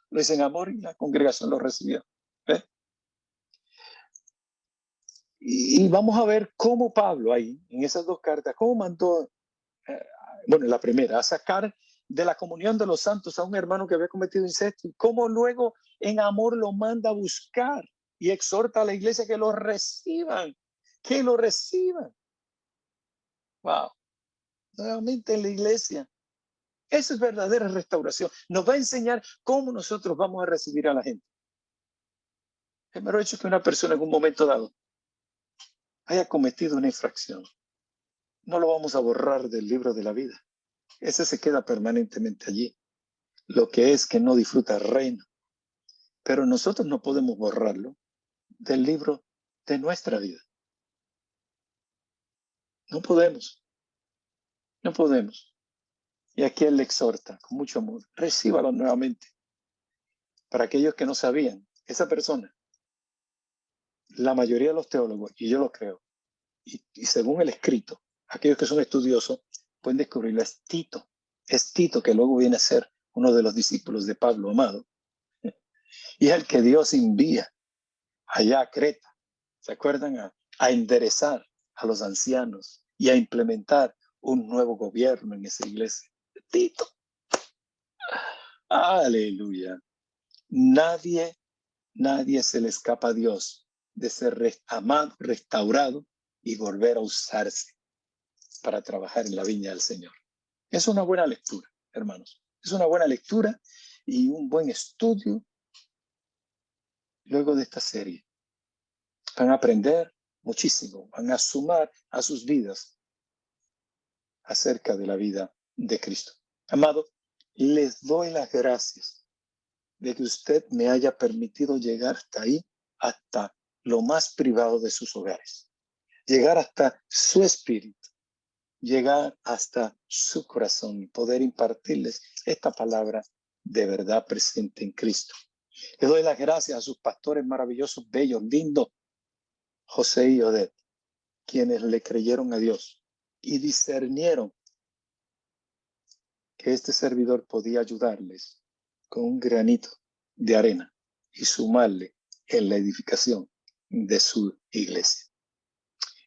Lo hizo en amor y la congregación lo recibió. ¿Ve? Y vamos a ver cómo Pablo ahí, en esas dos cartas, cómo mandó, bueno, la primera, a sacar de la comunión de los santos a un hermano que había cometido incesto, y cómo luego en amor lo manda a buscar y exhorta a la iglesia que lo reciban, que lo reciban. Wow. Nuevamente en la iglesia. Eso es verdadera restauración. Nos va a enseñar cómo nosotros vamos a recibir a la gente. El mero hecho que una persona en un momento dado haya cometido una infracción, no lo vamos a borrar del libro de la vida. Ese se queda permanentemente allí. Lo que es que no disfruta el reino. Pero nosotros no podemos borrarlo del libro de nuestra vida. No podemos. No podemos. Y aquí él le exhorta con mucho amor. Recíbalo nuevamente. Para aquellos que no sabían, esa persona, la mayoría de los teólogos, y yo lo creo, y según el escrito, aquellos que son estudiosos pueden descubrirlo, es Tito. Es Tito que luego viene a ser uno de los discípulos de Pablo, amado. Y es el que Dios envía allá a Creta. ¿Se acuerdan? A enderezar a los ancianos y a implementar un nuevo gobierno en esa iglesia. Tito. Aleluya. Nadie se le escapa a Dios de ser amado, restaurado y volver a usarse para trabajar en la viña del Señor. Es una buena lectura, hermanos. Es una buena lectura y un buen estudio luego de esta serie. Van a aprender muchísimo, van a sumar a sus vidas acerca de la vida de Cristo. Amado, les doy las gracias de que usted me haya permitido llegar hasta ahí, hasta lo más privado de sus hogares, llegar hasta su espíritu, llegar hasta su corazón y poder impartirles esta palabra de verdad presente en Cristo. Le doy las gracias a sus pastores maravillosos, bellos, lindos, José y Odette, quienes le creyeron a Dios y discernieron que este servidor podía ayudarles con un granito de arena y sumarle en la edificación de su iglesia.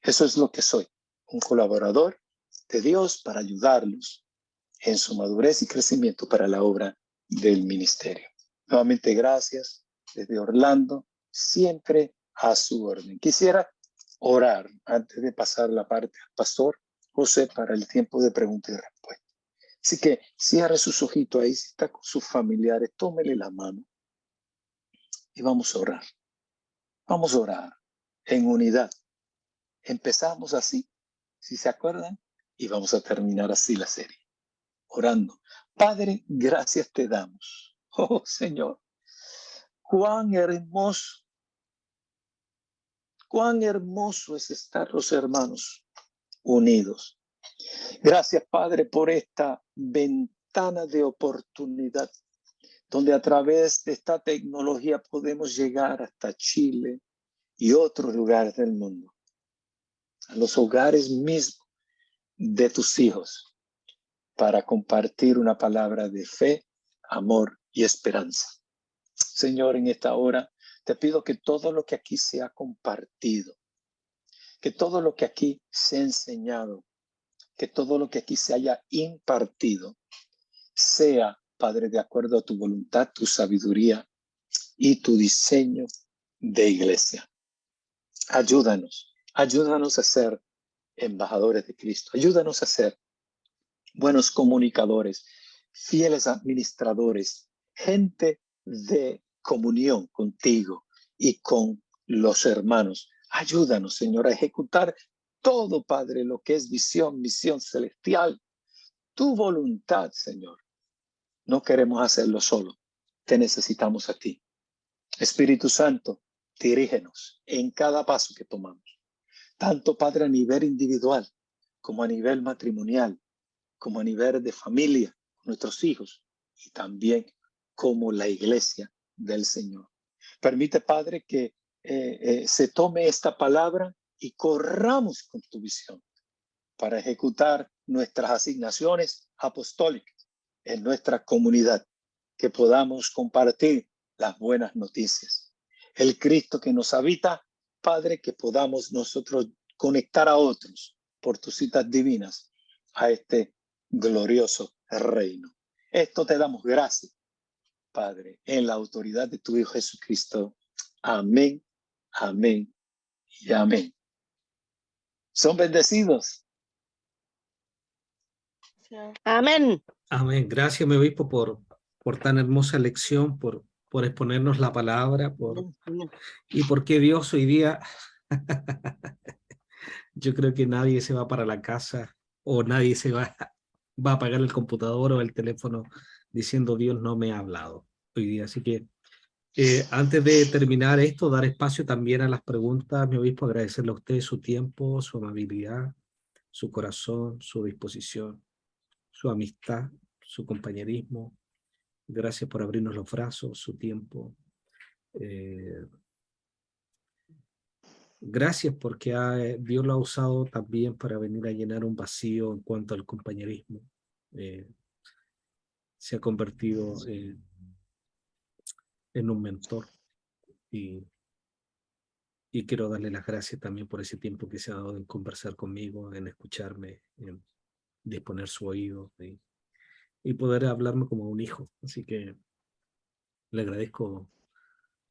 Eso es lo que soy, un colaborador de Dios para ayudarlos en su madurez y crecimiento para la obra del ministerio. Nuevamente, gracias desde Orlando, siempre a su orden. Quisiera orar antes de pasar la parte al pastor José para el tiempo de pregunta y respuesta. Así que cierre sus ojitos ahí, si está con sus familiares, tómele la mano y vamos a orar. Vamos a orar en unidad. Empezamos así, si se acuerdan, y vamos a terminar así la serie, orando. Padre, gracias te damos. Oh, Señor, cuán hermoso es estar los hermanos unidos. Gracias, Padre, por esta ventana de oportunidad, donde a través de esta tecnología podemos llegar hasta Chile y otros lugares del mundo, a los hogares mismos de tus hijos, para compartir una palabra de fe, amor y esperanza. Señor, en esta hora te pido que todo lo que aquí se ha compartido, que todo lo que aquí se ha enseñado, que todo lo que aquí se haya impartido, sea, Padre, de acuerdo a tu voluntad, tu sabiduría y tu diseño de iglesia. Ayúdanos a ser embajadores de Cristo. Ayúdanos a ser buenos comunicadores, fieles administradores, gente de comunión contigo y con los hermanos. Ayúdanos, Señor, a ejecutar todo, Padre, lo que es visión, misión celestial. Tu voluntad, Señor. No queremos hacerlo solo. Te necesitamos a ti. Espíritu Santo, dirígenos en cada paso que tomamos. Tanto, Padre, a nivel individual, como a nivel matrimonial, como a nivel de familia, nuestros hijos y también como la iglesia del Señor. Permite, Padre, que se tome esta palabra y corramos con tu visión para ejecutar nuestras asignaciones apostólicas en nuestra comunidad, que podamos compartir las buenas noticias. El Cristo que nos habita, Padre, que podamos nosotros conectar a otros por tus citas divinas a este glorioso reino. Esto te damos gracias, Padre, en la autoridad de tu Hijo Jesucristo. Amén, amén y amén. Son bendecidos. Amén. Amén. Gracias, mi obispo, por tan hermosa lección, por exponernos la palabra, y porque Dios hoy día, yo creo que nadie se va para la casa o nadie se va a apagar el computador o el teléfono diciendo Dios no me ha hablado hoy día. Así que antes de terminar esto, dar espacio también a las preguntas, mi obispo, agradecerle a usted su tiempo, su amabilidad, su corazón, su disposición, su amistad, su compañerismo. Gracias por abrirnos los brazos, su tiempo. Gracias porque Dios lo ha usado también para venir a llenar un vacío en cuanto al compañerismo. Se ha convertido en un mentor y quiero darle las gracias también por ese tiempo que se ha dado en conversar conmigo, en escucharme, en disponer su oído y poder hablarme como un hijo. Así que le agradezco,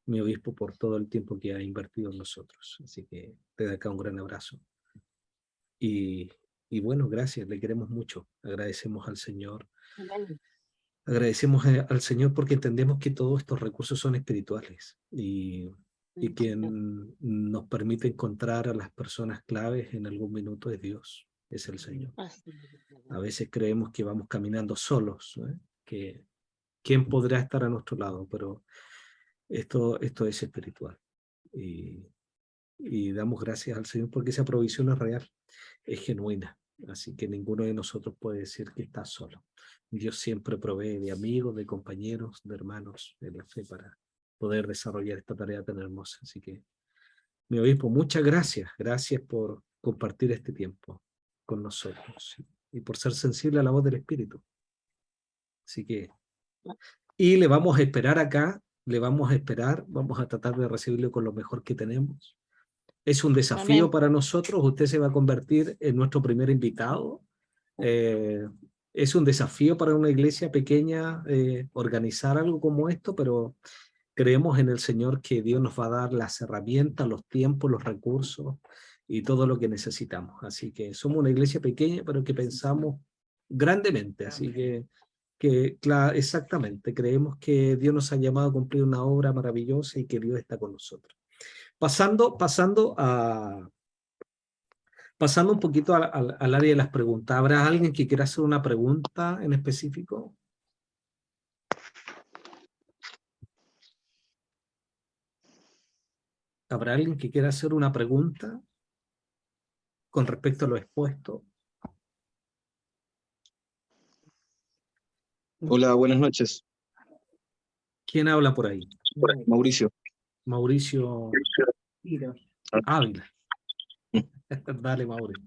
mi obispo, por todo el tiempo que ha invertido en nosotros. Así que desde acá un gran abrazo. Y bueno, gracias, le queremos mucho. Agradecemos al Señor. Amén. Agradecemos al Señor porque entendemos que todos estos recursos son espirituales y quien nos permite encontrar a las personas claves en algún minuto es Dios, es el Señor. A veces creemos que vamos caminando solos, ¿eh? Que ¿quién podrá estar a nuestro lado? Pero esto es espiritual. Y damos gracias al Señor porque esa provisión es real, es genuina. Así que ninguno de nosotros puede decir que está solo. Dios siempre provee de amigos, de compañeros, de hermanos de la fe para poder desarrollar esta tarea tan hermosa. Así que, mi obispo, muchas gracias. Gracias por compartir este tiempo con nosotros y por ser sensible a la voz del Espíritu. Así que, y le vamos a esperar acá, le vamos a esperar, vamos a tratar de recibirlo con lo mejor que tenemos. Es un desafío Amén. para nosotros. Usted se va a convertir en nuestro primer invitado. Es un desafío para una iglesia pequeña organizar algo como esto, pero creemos en el Señor que Dios nos va a dar las herramientas, los tiempos, los recursos y todo lo que necesitamos. Así que somos una iglesia pequeña, pero que pensamos grandemente. Así que claro, exactamente, creemos que Dios nos ha llamado a cumplir una obra maravillosa y que Dios está con nosotros. Pasando un poquito al área de las preguntas. ¿Habrá alguien que quiera hacer una pregunta en específico? ¿Habrá alguien que quiera hacer una pregunta con respecto a lo expuesto? Hola, buenas noches. ¿Quién habla por ahí? Mauricio. Mauricio Ávila. Dale, Mauricio.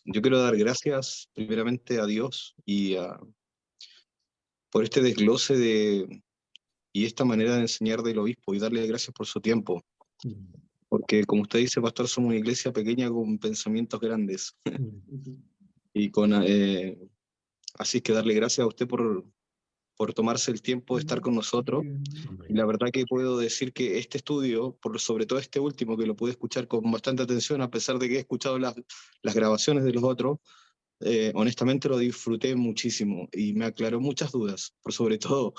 Yo quiero dar gracias primeramente a Dios por este desglose y esta manera de enseñar del obispo y darle gracias por su tiempo. Porque como usted dice, pastor, somos una iglesia pequeña con pensamientos grandes. Y así que darle gracias a usted por tomarse el tiempo de estar con nosotros. Y la verdad que puedo decir que este estudio, sobre todo este último, que lo pude escuchar con bastante atención, a pesar de que he escuchado las grabaciones de los otros, honestamente lo disfruté muchísimo y me aclaró muchas dudas, por sobre todo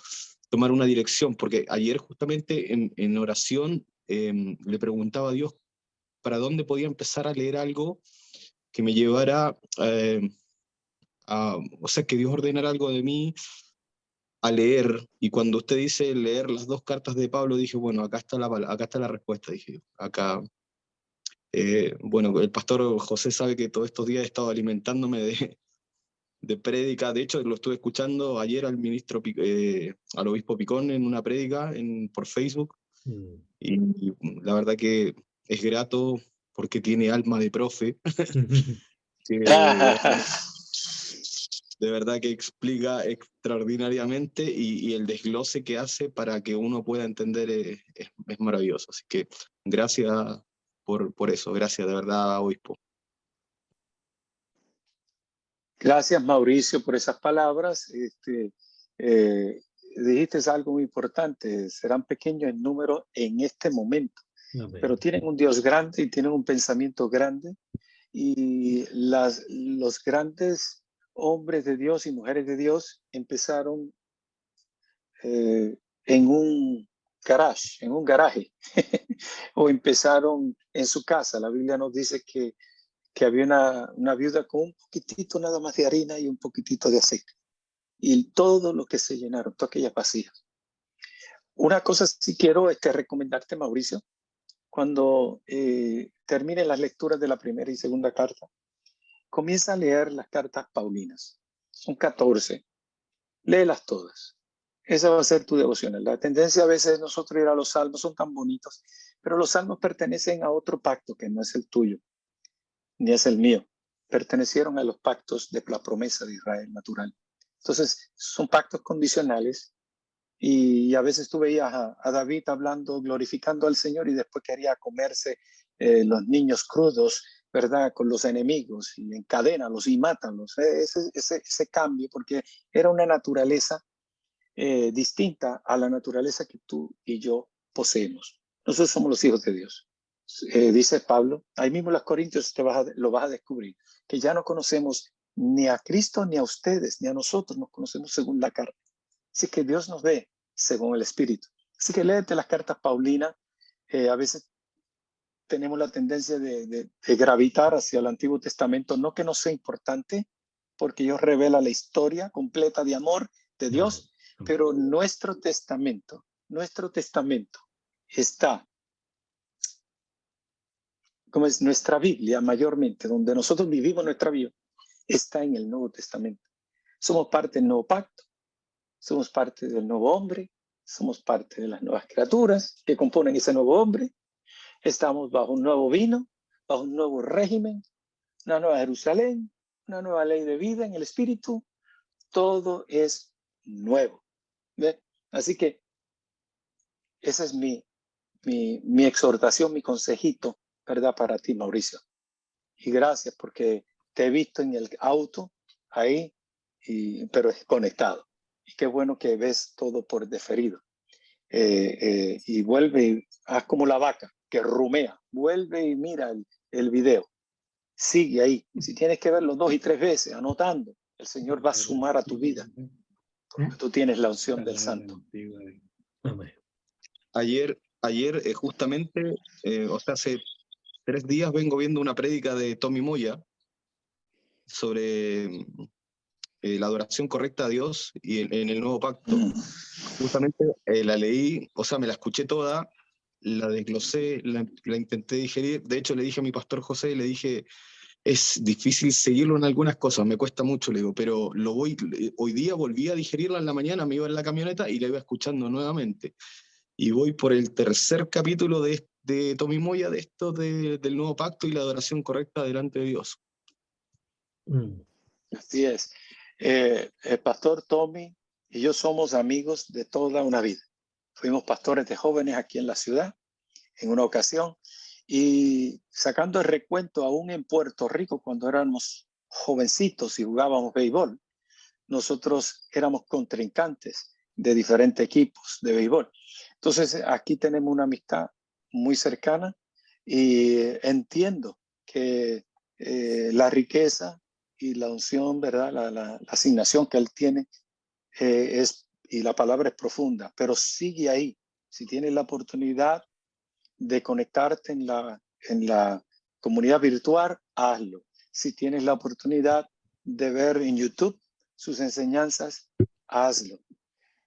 tomar una dirección, porque ayer justamente en oración le preguntaba a Dios para dónde podía empezar a leer algo que me llevara o sea, que Dios ordenara algo de mí a leer. Y cuando usted dice leer las dos cartas de Pablo, dije, bueno, acá está la respuesta, dije, acá. Bueno, el pastor José sabe que todos estos días he estado alimentándome prédica. De hecho, lo estuve escuchando ayer al al obispo Picón en una prédica por Facebook, y la verdad que es grato porque tiene alma de profe, que de verdad que explica extraordinariamente, y el desglose que hace para que uno pueda entender es maravilloso. Así que gracias por eso, gracias de verdad, obispo. Gracias, Mauricio, por esas palabras. Dijiste algo muy importante. Serán pequeños en número en este momento, pero tienen un Dios grande y tienen un pensamiento grande. Y los grandes hombres de Dios y mujeres de Dios empezaron en un garaje, o empezaron en su casa. La Biblia nos dice que había una viuda con un poquitito nada más de harina y un poquitito de aceite. Y todo lo que se llenaron, todas aquellas vasijas. Una cosa sí quiero recomendarte, Mauricio, cuando termine las lecturas de la primera y segunda carta, comienza a leer las cartas paulinas. Son 14. Léelas todas. Esa va a ser tu devocional. La tendencia a veces de nosotros ir a los salmos, son tan bonitos, pero los salmos pertenecen a otro pacto que no es el tuyo, ni es el mío. Pertenecieron a los pactos de la promesa de Israel natural. Entonces, son pactos condicionales, y a veces tú veías a David hablando, glorificando al Señor, y después quería comerse los niños crudos, ¿verdad? Con los enemigos, y encadénalos y mátalos. Ese cambio, porque era una naturaleza distinta a la naturaleza que tú y yo poseemos. Nosotros somos los hijos de Dios. Dice Pablo, ahí mismo en los Corintios lo vas a descubrir, que ya no conocemos ni a Cristo ni a ustedes, ni a nosotros, nos conocemos según la carne. Así que Dios nos ve según el Espíritu. Así que léete las cartas paulinas. A veces tenemos la tendencia de gravitar hacia el Antiguo Testamento, no que no sea importante, porque Dios revela la historia completa de amor de Dios, pero nuestro testamento está, como es nuestra Biblia mayormente, donde nosotros vivimos nuestra vida, está en el Nuevo Testamento. Somos parte del nuevo pacto, somos parte del nuevo hombre, somos parte de las nuevas criaturas que componen ese nuevo hombre. Estamos bajo un nuevo vino, bajo un nuevo régimen, una nueva Jerusalén, una nueva ley de vida en el Espíritu. Todo es nuevo. ¿Ve? Así que esa es mi exhortación, mi consejito, ¿verdad? Para ti, Mauricio. Y gracias, porque te he visto en el auto ahí, pero es conectado. Y qué bueno que ves todo por deferido. Y vuelve y haz como la vaca que rumea. Vuelve y mira el video. Sigue ahí. Si tienes que verlo 2 y 3 veces, anotando, el Señor va a sumar a tu vida, porque tú tienes la unción del Santo. Ayer justamente, o sea, hace 3 días vengo viendo una prédica de Tommy Moya sobre la adoración correcta a Dios y en el nuevo pacto. Justamente la leí, o sea, me la escuché toda, la desglosé, la intenté digerir. De hecho, le dije a mi pastor José, le dije, es difícil seguirlo en algunas cosas, me cuesta mucho, le digo, pero hoy día volví a digerirla en la mañana, me iba en la camioneta y la iba escuchando nuevamente. Y voy por el 3er capítulo de Tommy Moya, de esto del nuevo pacto y la adoración correcta delante de Dios. Así es. El pastor Tommy y yo somos amigos de toda una vida. Fuimos pastores de jóvenes aquí en la ciudad en una ocasión, y sacando el recuento aún en Puerto Rico, cuando éramos jovencitos y jugábamos béisbol, nosotros éramos contrincantes de diferentes equipos de béisbol. Entonces aquí tenemos una amistad muy cercana, y entiendo que la riqueza y la unción, ¿verdad? La asignación que él tiene y la palabra es profunda, pero sigue ahí. Si tienes la oportunidad de conectarte en la comunidad virtual, hazlo. Si tienes la oportunidad de ver en YouTube sus enseñanzas, hazlo.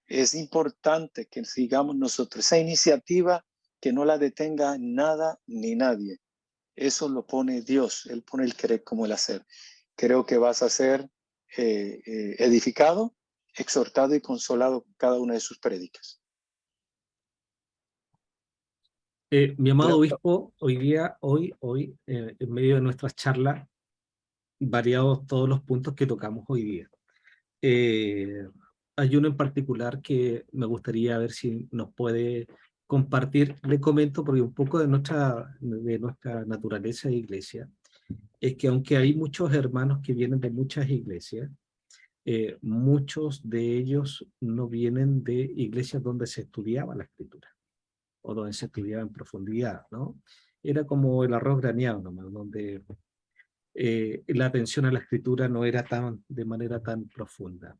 Es importante que sigamos nosotros esa iniciativa, que no la detenga nada ni nadie. Eso lo pone Dios, Él pone el querer como el hacer. Creo que vas a ser edificado, exhortado y consolado cada una de sus prédicas. Mi amado obispo, hoy, en medio de nuestras charlas, variados todos los puntos que tocamos hoy día. Hay uno en particular que me gustaría ver si nos puede compartir. Le comento porque un poco de nuestra naturaleza de iglesia es que aunque hay muchos hermanos que vienen de muchas iglesias, muchos de ellos no vienen de iglesias donde se estudiaba la escritura o donde se estudiaba en profundidad, ¿no? Era como el arroz graneado nomás, donde la atención a la escritura no era de manera tan profunda.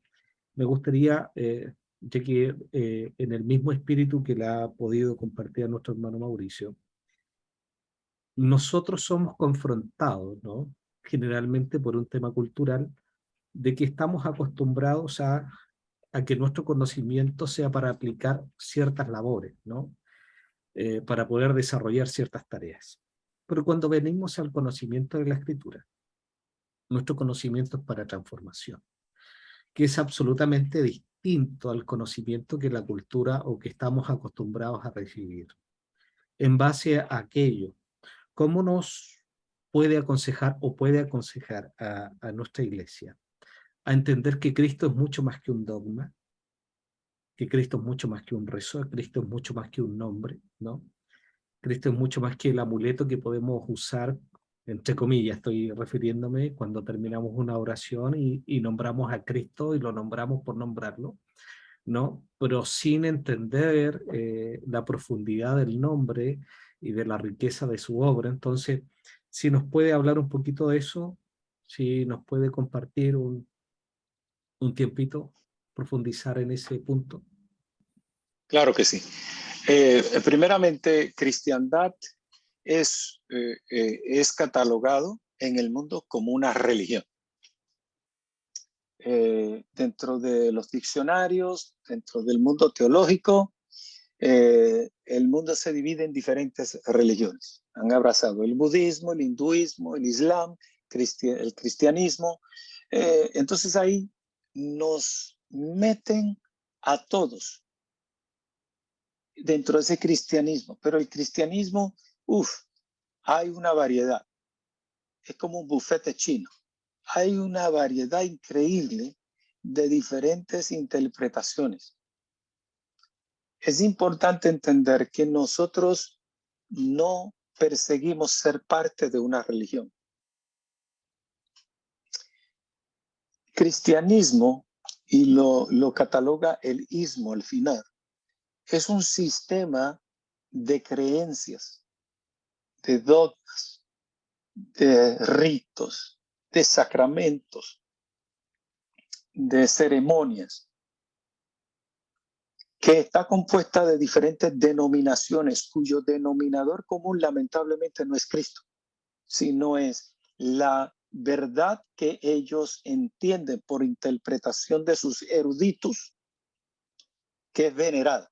Me gustaría, ya que en el mismo espíritu que le ha podido compartir a nuestro hermano Mauricio, nosotros somos confrontados, ¿no? Generalmente por un tema cultural, de que estamos acostumbrados a que nuestro conocimiento sea para aplicar ciertas labores, ¿no? Para poder desarrollar ciertas tareas. Pero cuando venimos al conocimiento de la escritura, nuestro conocimiento es para transformación, que es absolutamente distinto al conocimiento que la cultura o que estamos acostumbrados a recibir. En base a aquello, ¿cómo nos puede aconsejar o puede aconsejar a nuestra iglesia a entender que Cristo es mucho más que un dogma, que Cristo es mucho más que un rezo, Cristo es mucho más que un nombre, ¿no? Cristo es mucho más que el amuleto que podemos usar, entre comillas, estoy refiriéndome cuando terminamos una oración y nombramos a Cristo y lo nombramos por nombrarlo, ¿no? Pero sin entender la profundidad del nombre y de la riqueza de su obra. Entonces, si nos puede hablar un poquito de eso, si nos puede compartir un tiempito, profundizar en ese punto. Claro que sí. Primeramente, cristiandad es catalogado en el mundo como una religión. Dentro de los diccionarios, dentro del mundo teológico, el mundo se divide en diferentes religiones. Han abrazado el budismo, el hinduismo, el islam, el cristianismo. Entonces ahí nos meten a todos dentro de ese cristianismo. Pero el cristianismo, hay una variedad. Es como un bufete chino. Hay una variedad increíble de diferentes interpretaciones. Es importante entender que nosotros no perseguimos ser parte de una religión. Cristianismo, y lo cataloga el ismo al final, es un sistema de creencias, de dogmas, de ritos, de sacramentos, de ceremonias, que está compuesta de diferentes denominaciones, cuyo denominador común lamentablemente no es Cristo, sino es la verdad que ellos entienden por interpretación de sus eruditos, que es venerada.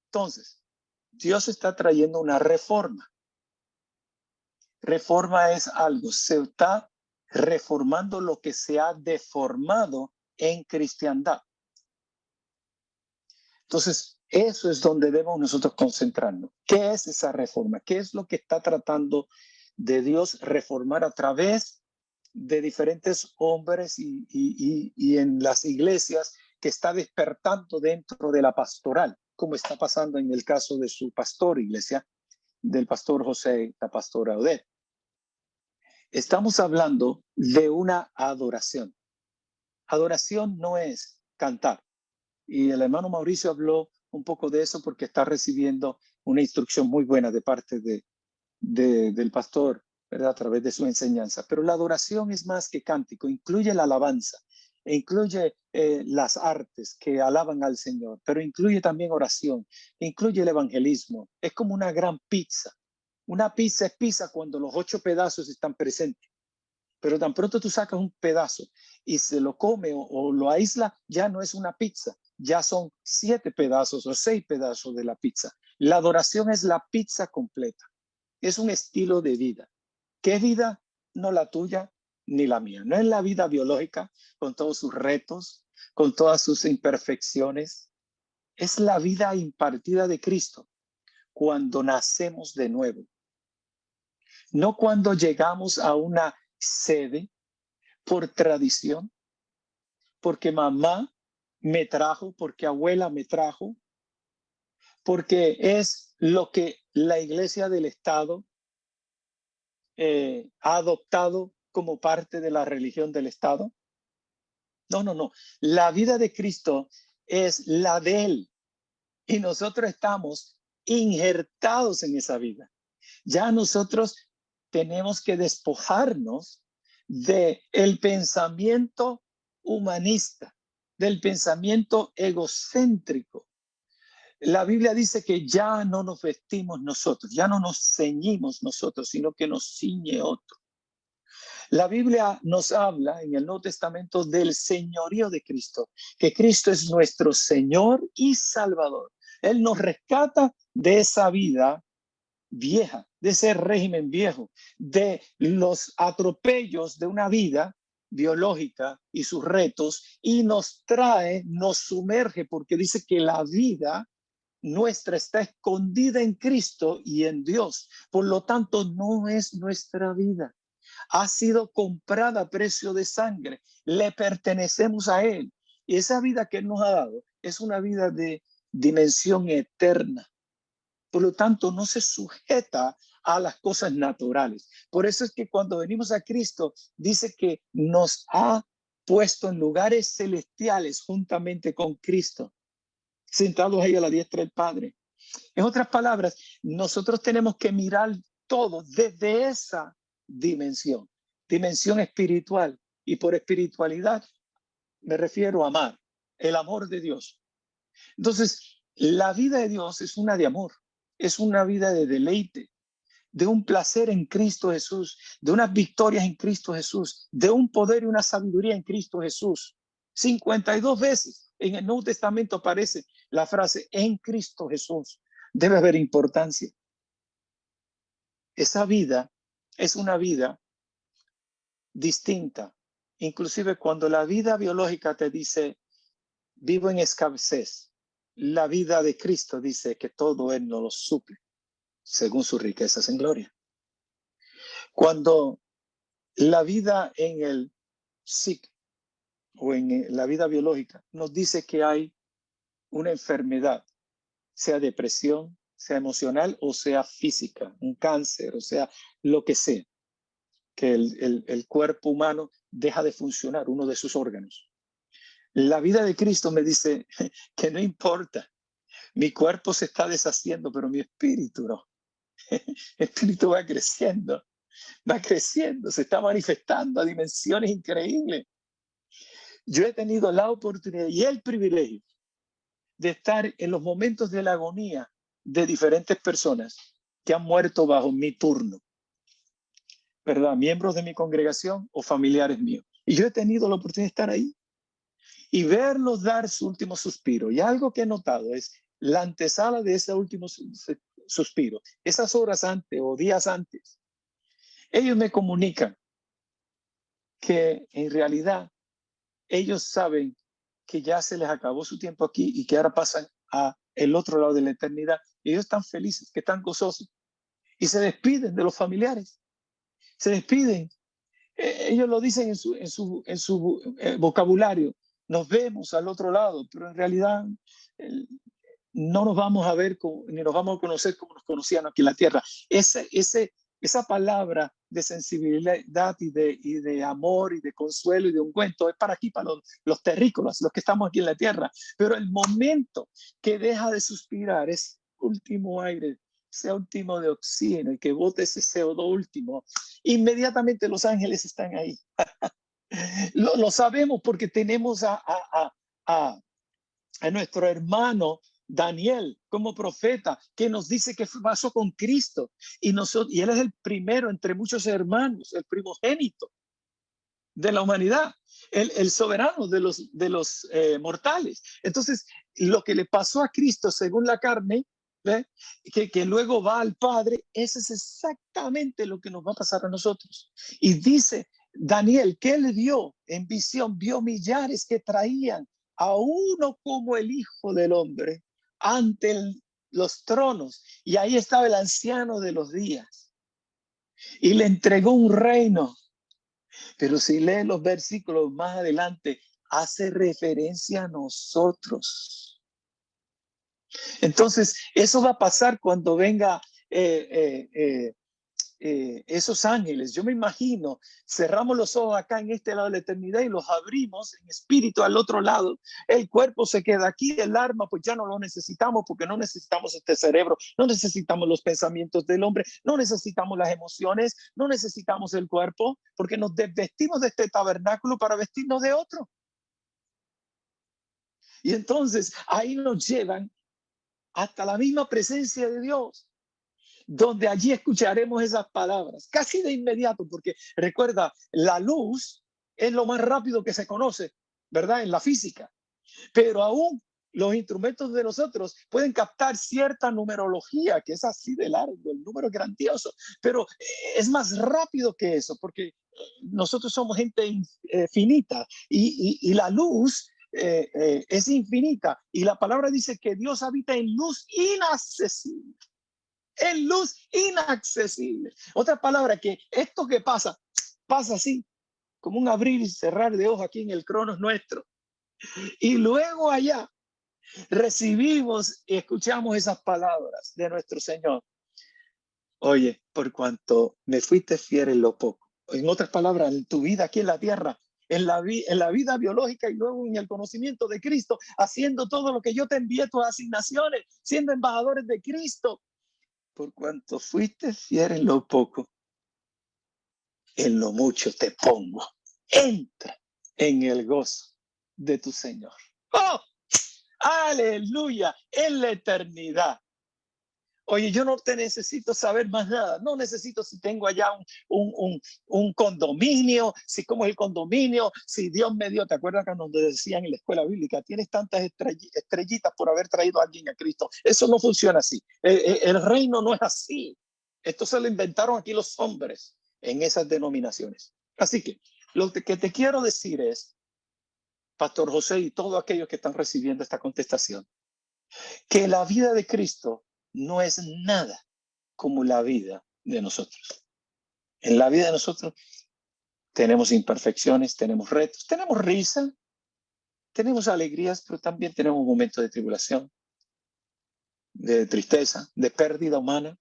Entonces, Dios está trayendo una reforma. Reforma es algo, se está reformando lo que se ha deformado en cristiandad. Entonces, eso es donde debemos nosotros concentrarnos. ¿Qué es esa reforma? ¿Qué es lo que está tratando de Dios reformar a través de diferentes hombres y en las iglesias que está despertando dentro de la pastoral, como está pasando en el caso de su pastor iglesia, del pastor José, la pastora Odette? Estamos hablando de una adoración. Adoración no es cantar. Y el hermano Mauricio habló un poco de eso porque está recibiendo una instrucción muy buena de parte del pastor, ¿verdad? A través de su enseñanza. Pero la adoración es más que cántico, incluye la alabanza, e incluye las artes que alaban al Señor, pero incluye también oración, incluye el evangelismo. Es como una gran pizza. Una pizza es pizza cuando los 8 pedazos están presentes. Pero tan pronto tú sacas un pedazo y se lo come o lo aísla, ya no es una pizza, ya son 7 pedazos o 6 pedazos de la pizza. La adoración es la pizza completa. Es un estilo de vida. ¿Qué vida? No la tuya, ni la mía. No es la vida biológica con todos sus retos, con todas sus imperfecciones. Es la vida impartida de Cristo cuando nacemos de nuevo. No cuando llegamos a una sede por tradición, porque mamá me trajo, porque abuela me trajo, porque es lo que la iglesia del Estado ha adoptado como parte de la religión del Estado. No, no, no. La vida de Cristo es la de Él y nosotros estamos injertados en esa vida. Ya nosotros tenemos que despojarnos del pensamiento humanista, del pensamiento egocéntrico. La Biblia dice que ya no nos vestimos nosotros, ya no nos ceñimos nosotros, sino que nos ciñe otro. La Biblia nos habla en el Nuevo Testamento del señorío de Cristo, que Cristo es nuestro Señor y Salvador. Él nos rescata de esa vida vieja, de ese régimen viejo, de los atropellos de una vida biológica y sus retos, y nos trae, nos sumerge, porque dice que la vida nuestra está escondida en Cristo y en Dios. Por lo tanto, no es nuestra vida. Ha sido comprada a precio de sangre. Le pertenecemos a Él. Y esa vida que Él nos ha dado es una vida de dimensión eterna. Por lo tanto, no se sujeta a las cosas naturales. Por eso es que cuando venimos a Cristo, dice que nos ha puesto en lugares celestiales juntamente con Cristo, sentados ahí a la diestra del Padre. En otras palabras, nosotros tenemos que mirar todo desde esa dimensión espiritual. Y por espiritualidad me refiero a amar, el amor de Dios. Entonces, la vida de Dios es una de amor, es una vida de deleite, de un placer en Cristo Jesús, de unas victorias en Cristo Jesús, de un poder y una sabiduría en Cristo Jesús. 52 veces en el Nuevo Testamento aparece la frase en Cristo Jesús. Debe haber importancia. Esa vida es una vida distinta. Inclusive cuando la vida biológica te dice vivo en escasez, la vida de Cristo dice que todo Él nos lo suple según sus riquezas en gloria. Cuando la vida en el psique o en la vida biológica nos dice que hay una enfermedad, sea depresión, sea emocional o sea física, un cáncer, o sea, lo que sea, que el cuerpo humano deja de funcionar, uno de sus órganos. La vida de Cristo me dice que no importa, mi cuerpo se está deshaciendo, pero mi espíritu no. El espíritu va creciendo, se está manifestando a dimensiones increíbles. Yo he tenido la oportunidad y el privilegio de estar en los momentos de la agonía de diferentes personas que han muerto bajo mi turno, ¿verdad? Miembros de mi congregación o familiares míos. Y yo he tenido la oportunidad de estar ahí y verlos dar su último suspiro. Y algo que he notado es la antesala de ese último suspiro, esas horas antes o días antes. Ellos me comunican que en realidad ellos saben que ya se les acabó su tiempo aquí y que ahora pasan a el otro lado de la eternidad. Y ellos están felices, que están gozosos. Y se despiden de los familiares. Se despiden. Ellos lo dicen en su vocabulario. Nos vemos al otro lado, pero en realidad no nos vamos a ver ni nos vamos a conocer como nos conocían aquí en la tierra. Esa palabra de sensibilidad y de amor y de consuelo y de ungüento es para aquí, para los terrícolas, los que estamos aquí en la tierra. Pero el momento que deja de suspirar es último aire, ese último de oxígeno y que bote ese CO2 último, inmediatamente los ángeles están ahí. Lo sabemos porque tenemos a nuestro hermano Daniel como profeta, que nos dice que pasó con Cristo y él es el primero entre muchos hermanos, el primogénito de la humanidad, el soberano de los mortales. Entonces, lo que le pasó a Cristo según la carne, que luego va al Padre, eso es exactamente lo que nos va a pasar a nosotros. Y dice Daniel, ¿qué él vio en visión? Vio millares que traían a uno como el Hijo del Hombre ante los tronos. Y ahí estaba el anciano de los días. Y le entregó un reino. Pero si leen los versículos más adelante, hace referencia a nosotros. Entonces, eso va a pasar cuando venga esos ángeles. Yo me imagino, cerramos los ojos acá en este lado de la eternidad y los abrimos en espíritu al otro lado. El cuerpo se queda aquí, el alma pues ya no lo necesitamos, porque no necesitamos este cerebro, no necesitamos los pensamientos del hombre, no necesitamos las emociones, no necesitamos el cuerpo, porque nos desvestimos de este tabernáculo para vestirnos de otro. Y entonces ahí nos llevan hasta la misma presencia de Dios, donde allí escucharemos esas palabras, casi de inmediato, porque recuerda, la luz es lo más rápido que se conoce, ¿verdad? En la física, pero aún los instrumentos de nosotros pueden captar cierta numerología, que es así de largo, el número es grandioso, pero es más rápido que eso, porque nosotros somos gente finita y la luz es infinita, y la palabra dice que Dios habita en luz inaccesible. En luz inaccesible. Otra palabra, que esto que pasa así, como un abrir y cerrar de ojos aquí en el cronos nuestro. Y luego allá recibimos y escuchamos esas palabras de nuestro Señor. Oye, por cuanto me fuiste fiel en lo poco. En otras palabras, en tu vida aquí en la tierra, en la vida biológica y luego en el conocimiento de Cristo, haciendo todo lo que yo te envié, tus asignaciones, siendo embajadores de Cristo. Por cuanto fuiste fiel en lo poco, en lo mucho te pongo. Entra en el gozo de tu Señor. ¡Oh! ¡Aleluya! En la eternidad. Oye, yo no te necesito saber más nada. No necesito si tengo allá un condominio, si cómo es el condominio, si Dios me dio. ¿Te acuerdas que nos decían en la escuela bíblica? Tienes tantas estrellitas por haber traído a alguien a Cristo. Eso no funciona así. El reino no es así. Esto se lo inventaron aquí los hombres en esas denominaciones. Así que lo que te quiero decir es, Pastor José y todos aquellos que están recibiendo esta contestación, que la vida de Cristo no es nada como la vida de nosotros. En la vida de nosotros tenemos imperfecciones, tenemos retos, tenemos risa, tenemos alegrías, pero también tenemos momentos de tribulación, de tristeza, de pérdida humana,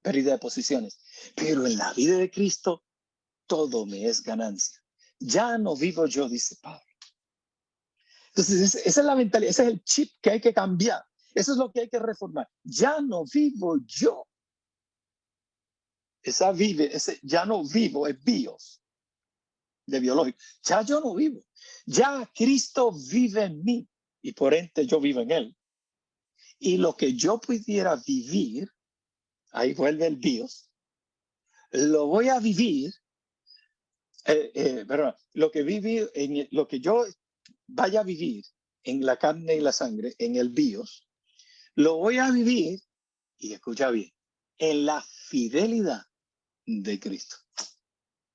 pérdida de posiciones. Pero en la vida de Cristo todo me es ganancia. Ya no vivo yo, dice Pablo. Entonces esa es la mentalidad, ese es el chip que hay que cambiar. Eso es lo que hay que reformar. Ya no vivo yo. Ese ya no vivo es bios, de biológico. Ya yo no vivo. Ya Cristo vive en mí y por ende yo vivo en él. Y lo que yo pudiera vivir, ahí vuelve el bios, lo voy a vivir, perdón, lo que yo vaya a vivir en la carne y la sangre, en el bios, lo voy a vivir, y escucha bien, en la fidelidad de Cristo.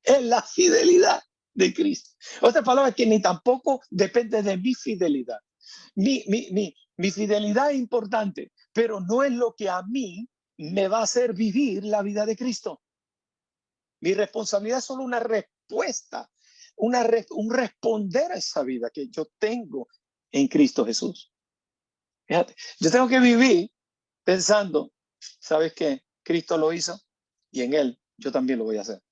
En la fidelidad de Cristo. Otra palabra, que ni tampoco depende de mi fidelidad. Mi fidelidad es importante, pero no es lo que a mí me va a hacer vivir la vida de Cristo. Mi responsabilidad es solo una respuesta, un responder a esa vida que yo tengo en Cristo Jesús. Fíjate, yo tengo que vivir pensando, ¿sabes qué? Cristo lo hizo y en él yo también lo voy a hacer.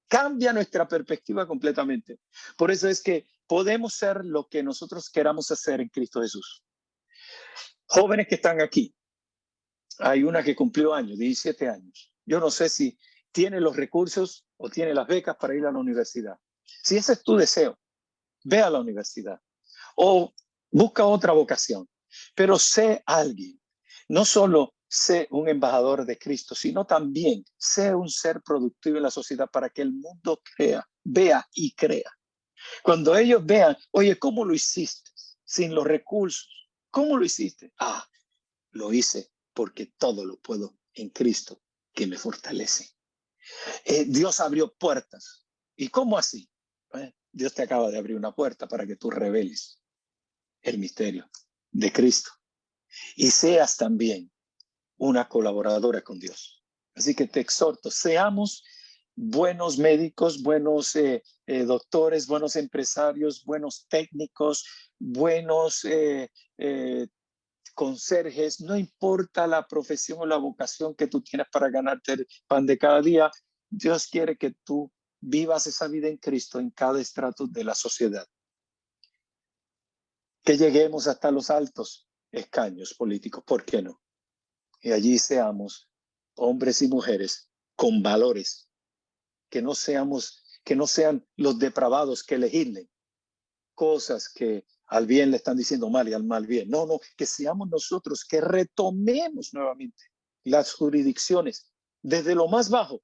Cambia nuestra perspectiva completamente. Por eso es que podemos ser lo que nosotros queramos hacer en Cristo Jesús. Jóvenes que están aquí, hay una que cumplió años, 17 años. Yo no sé si tiene los recursos o tiene las becas para ir a la universidad. Si ese es tu deseo, ve a la universidad o busca otra vocación, pero sé alguien. No solo sé un embajador de Cristo, sino también sé un ser productivo en la sociedad para que el mundo vea y crea. Cuando ellos vean, oye, ¿cómo lo hiciste? Sin los recursos. ¿Cómo lo hiciste? Ah, lo hice porque todo lo puedo en Cristo que me fortalece. Dios abrió puertas. ¿Y cómo así? Dios te acaba de abrir una puerta para que tú reveles el misterio de Cristo y seas también una colaboradora con Dios. Así que te exhorto, seamos buenos médicos, buenos doctores, buenos empresarios, buenos técnicos, buenos conserjes, no importa la profesión o la vocación que tú tienes para ganarte el pan de cada día, Dios quiere que tú vivas esa vida en Cristo en cada estrato de la sociedad. Que lleguemos hasta los altos escaños políticos, ¿por qué no? Y allí seamos hombres y mujeres con valores, que no sean los depravados que legislen cosas que al bien le están diciendo mal y al mal bien. No, que seamos nosotros que retomemos nuevamente las jurisdicciones desde lo más bajo,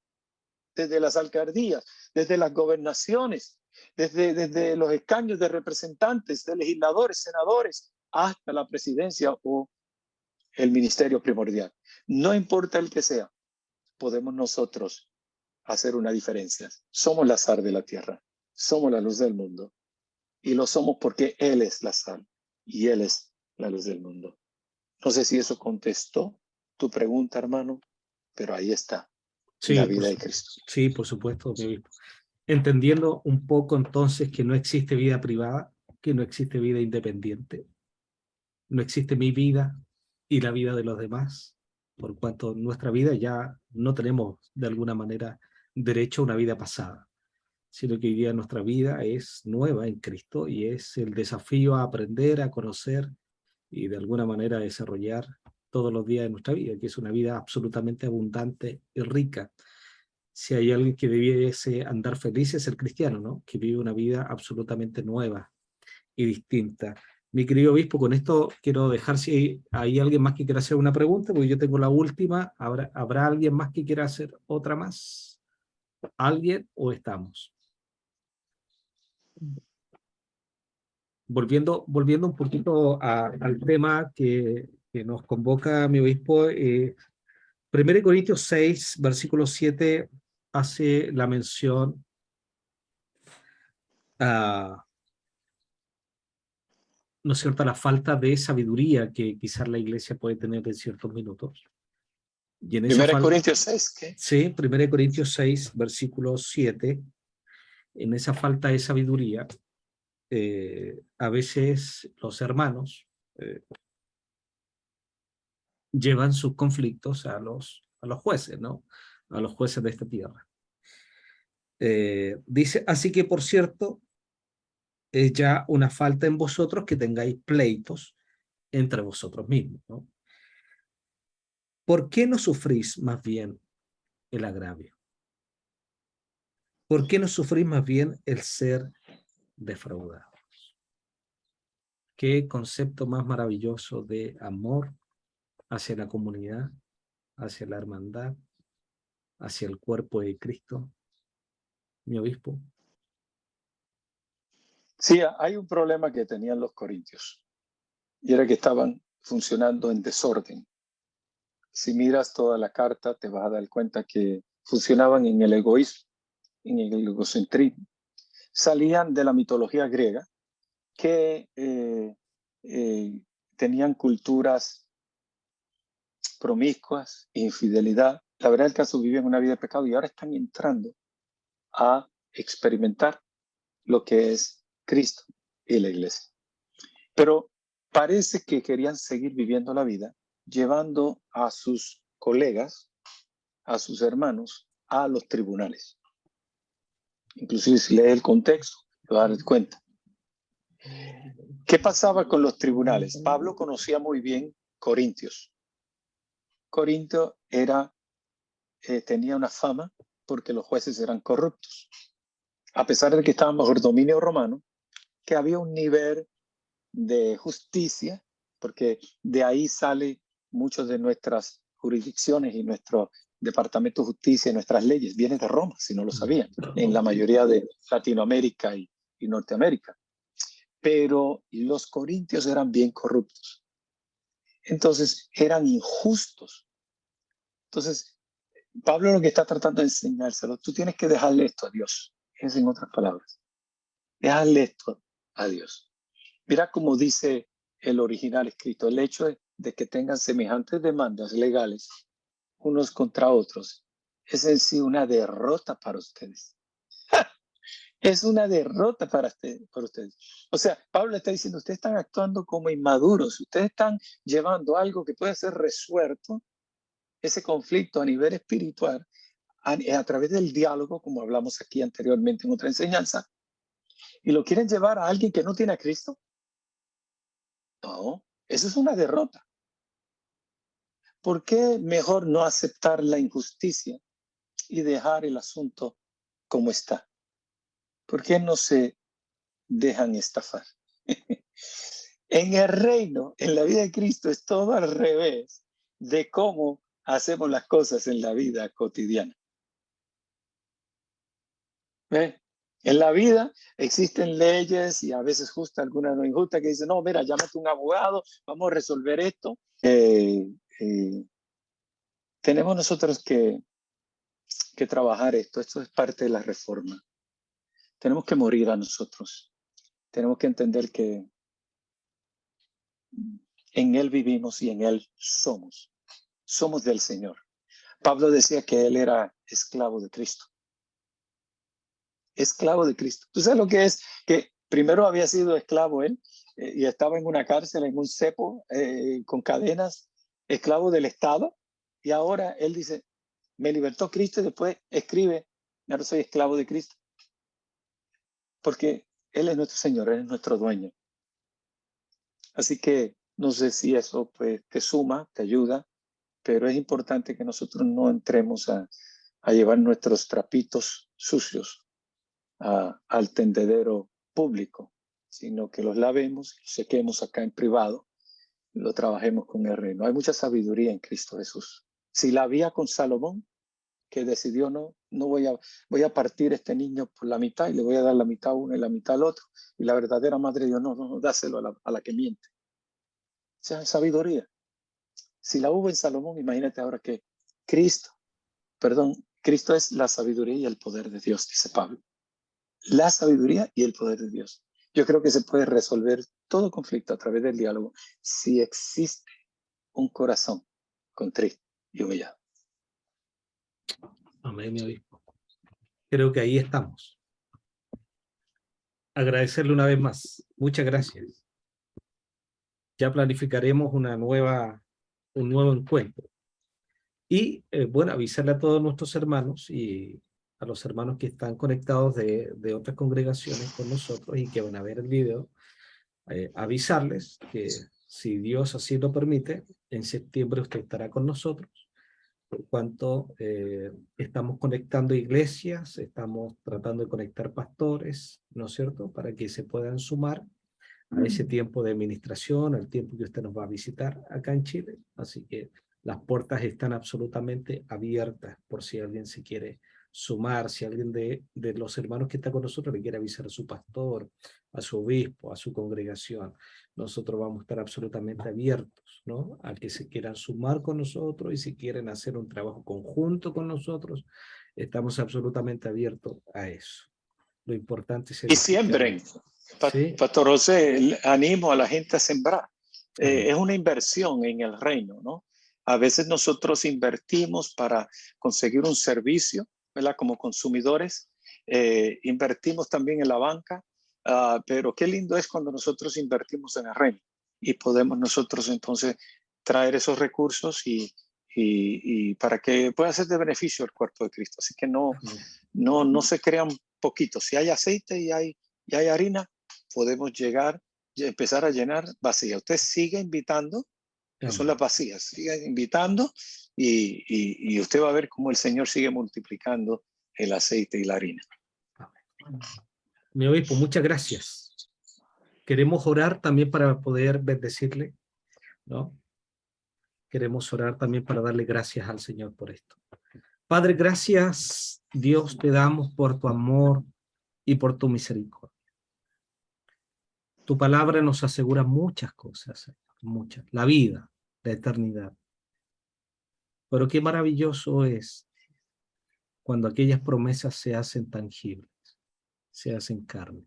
desde las alcaldías, desde las gobernaciones, desde los escaños de representantes, de legisladores, senadores, hasta la presidencia o el ministerio primordial. No importa el que sea, podemos nosotros hacer una diferencia. Somos la sal de la tierra, somos la luz del mundo y lo somos porque Él es la sal y Él es la luz del mundo. No sé si eso contestó tu pregunta, hermano, pero ahí está, Sí, la vida de Cristo. Sí, por supuesto, mi obispo. Entendiendo un poco entonces que no existe vida privada, que no existe vida independiente, no existe mi vida y la vida de los demás, por cuanto en nuestra vida ya no tenemos de alguna manera derecho a una vida pasada, sino que hoy día nuestra vida es nueva en Cristo y es el desafío a aprender, a conocer y de alguna manera desarrollar todos los días de nuestra vida, que es una vida absolutamente abundante y rica. Si hay alguien que debiese andar feliz es el cristiano, ¿no? Que vive una vida absolutamente nueva y distinta. Mi querido obispo, con esto quiero dejar si hay alguien más que quiera hacer una pregunta, porque yo tengo la última. ¿Habrá alguien más que quiera hacer otra más? ¿Alguien o estamos? Volviendo un poquito al tema que nos convoca mi obispo, 1 Corintios 6, versículo 7, hace la mención a, ¿no es cierto?, a la falta de sabiduría que quizás la iglesia puede tener en ciertos minutos. Y en esa 1 Corintios 6, ¿qué? Sí, 1 Corintios 6, versículo 7, en esa falta de sabiduría, a veces los hermanos llevan sus conflictos a los jueces, ¿no? A los jueces de esta tierra. Dice, así que por cierto, es ya una falta en vosotros que tengáis pleitos entre vosotros mismos, ¿no? ¿Por qué no sufrís más bien el agravio? ¿Por qué no sufrís más bien el ser defraudados? Qué concepto más maravilloso de amor hacia la comunidad, hacia la hermandad, hacia el cuerpo de Cristo, mi obispo. Sí, hay un problema que tenían los corintios y era que estaban funcionando en desorden. Si miras toda la carta, te vas a dar cuenta que funcionaban en el egoísmo, en el egocentrismo. Salían de la mitología griega, que tenían culturas promiscuas, infidelidad. La verdad, el caso vivían una vida de pecado y ahora están entrando a experimentar lo que es Cristo y la iglesia. Pero parece que querían seguir viviendo la vida, llevando a sus colegas, a sus hermanos, a los tribunales. Inclusive si lees el contexto, te vas a dar cuenta. ¿Qué pasaba con los tribunales? Pablo conocía muy bien Corintios. Corinto tenía una fama porque los jueces eran corruptos. A pesar de que estaban bajo el dominio romano, que había un nivel de justicia, porque de ahí sale muchas de nuestras jurisdicciones y nuestro departamento de justicia y nuestras leyes. Vienen de Roma, si no lo sabían, en la mayoría de Latinoamérica y Norteamérica. Pero los corintios eran bien corruptos. Entonces, eran injustos. Entonces, Pablo lo que está tratando de enseñárselo, tú tienes que dejarle esto a Dios. Es en otras palabras. Déjale esto a Dios. Mira cómo dice el original escrito. El hecho de que tengan semejantes demandas legales unos contra otros es en sí una derrota para ustedes. Es una derrota para ustedes. O sea, Pablo está diciendo, ustedes están actuando como inmaduros, ustedes están llevando algo que puede ser resuelto, ese conflicto a nivel espiritual, a través del diálogo, como hablamos aquí anteriormente en otra enseñanza, y lo quieren llevar a alguien que no tiene a Cristo. No, eso es una derrota. ¿Por qué mejor no aceptar la injusticia y dejar el asunto como está? ¿Por qué no se dejan estafar? En el reino, en la vida de Cristo, es todo al revés de cómo hacemos las cosas en la vida cotidiana. ¿Ve? En la vida existen leyes y a veces justa, algunas no injustas, que dicen, no, mira, llámate un abogado, vamos a resolver esto. Tenemos nosotros que trabajar esto. Esto es parte de la reforma. Tenemos que morir a nosotros. Tenemos que entender que en Él vivimos y en Él somos. Somos del Señor. Pablo decía que él era esclavo de Cristo. Esclavo de Cristo. ¿Tú sabes lo que es? Que primero había sido esclavo él y estaba en una cárcel, en un cepo, con cadenas, esclavo del Estado. Y ahora él dice, me libertó Cristo, y después escribe, ahora soy esclavo de Cristo. Porque Él es nuestro Señor, Él es nuestro dueño. Así que no sé si eso pues, te suma, te ayuda, pero es importante que nosotros no entremos a llevar nuestros trapitos sucios al tendedero público, sino que los lavemos, los sequemos acá en privado, y lo trabajemos con el reino. Hay mucha sabiduría en Cristo Jesús. Si la había con Salomón, que decidió no voy a partir este niño por la mitad y le voy a dar la mitad a uno y la mitad al otro. Y la verdadera madre dijo, no, dáselo a la que miente. O sea, sabiduría. Si la hubo en Salomón, imagínate ahora que Cristo es la sabiduría y el poder de Dios, dice Pablo. La sabiduría y el poder de Dios. Yo creo que se puede resolver todo conflicto a través del diálogo si existe un corazón contrito y humillado. Amén, mi obispo. Creo que ahí estamos. Agradecerle una vez más. Muchas gracias. Ya planificaremos un nuevo encuentro. Y bueno, avisarle a todos nuestros hermanos y a los hermanos que están conectados de otras congregaciones con nosotros y que van a ver el video, avisarles que si Dios así lo permite, en septiembre usted estará con nosotros, por cuanto estamos conectando iglesias, estamos tratando de conectar pastores, ¿no es cierto?, para que se puedan sumar a ese tiempo de administración, al tiempo que usted nos va a visitar acá en Chile. Así que las puertas están absolutamente abiertas por si alguien se quiere sumar, si alguien de los hermanos que está con nosotros le quiere avisar a su pastor, a su obispo, a su congregación. Nosotros vamos a estar absolutamente abiertos, ¿no?, a que se quieran sumar con nosotros y si quieren hacer un trabajo conjunto con nosotros, estamos absolutamente abiertos a eso. Lo importante es y siembren. ¿sí? Pastor José, animo a la gente a sembrar. Es una inversión en el reino, ¿no? A veces nosotros invertimos para conseguir un servicio, ¿verdad? Como consumidores, invertimos también en la banca, pero qué lindo es cuando nosotros invertimos en el reino y podemos nosotros entonces traer esos recursos y para que pueda ser de beneficio al cuerpo de Cristo. Así que no se crean poquitos. Si hay aceite y hay harina, podemos llegar y empezar a llenar vacías. Usted sigue invitando, que son las vacías, sigue invitando y usted va a ver cómo el Señor sigue multiplicando el aceite y la harina. Mi obispo, muchas gracias. Queremos orar también para poder bendecirle, ¿no? Queremos orar también para darle gracias al Señor por esto. Padre, gracias, Dios, te damos por tu amor y por tu misericordia. Tu palabra nos asegura muchas cosas, muchas. La vida, la eternidad. Pero qué maravilloso es cuando aquellas promesas se hacen tangibles. se hacen carne.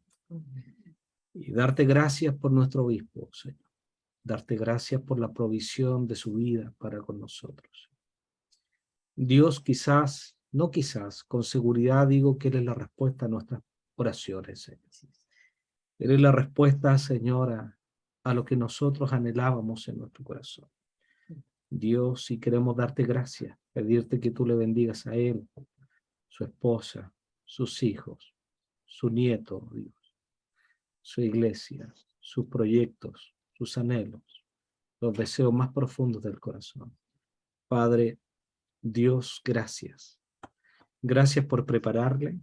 Y darte gracias por nuestro obispo, Señor. Darte gracias por la provisión de su vida para con nosotros. Dios, quizás, no quizás, con seguridad digo que Él es la respuesta a nuestras oraciones, Señor. Él es la respuesta, Señora, a lo que nosotros anhelábamos en nuestro corazón. Dios, si queremos darte gracias, pedirte que tú le bendigas a Él, su esposa, sus hijos, su nieto, Dios, su iglesia, sus proyectos, sus anhelos, los deseos más profundos del corazón. Padre, Dios, gracias. Gracias por prepararle.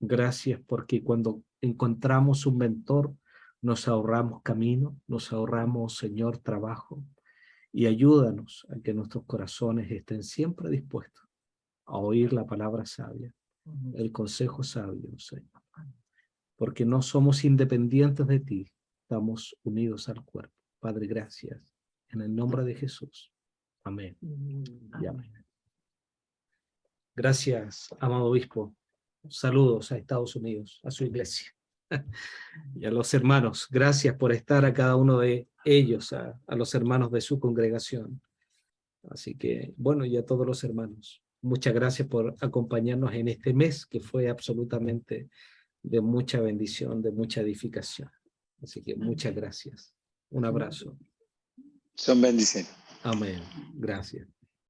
Gracias porque cuando encontramos un mentor, nos ahorramos camino, nos ahorramos, Señor, trabajo. Y ayúdanos a que nuestros corazones estén siempre dispuestos a oír la palabra sabia, el consejo sabio, Señor. Porque no somos independientes de ti, estamos unidos al cuerpo. Padre, gracias. En el nombre de Jesús. Amén. Y amén. Gracias, amado obispo. Saludos a Estados Unidos, a su iglesia. Y a los hermanos, gracias por estar a cada uno de ellos, a los hermanos de su congregación. Así que, bueno, y a todos los hermanos, muchas gracias por acompañarnos en este mes que fue absolutamente de mucha bendición, de mucha edificación. Así que muchas gracias. Un abrazo. Son bendiciones. Amén. Gracias.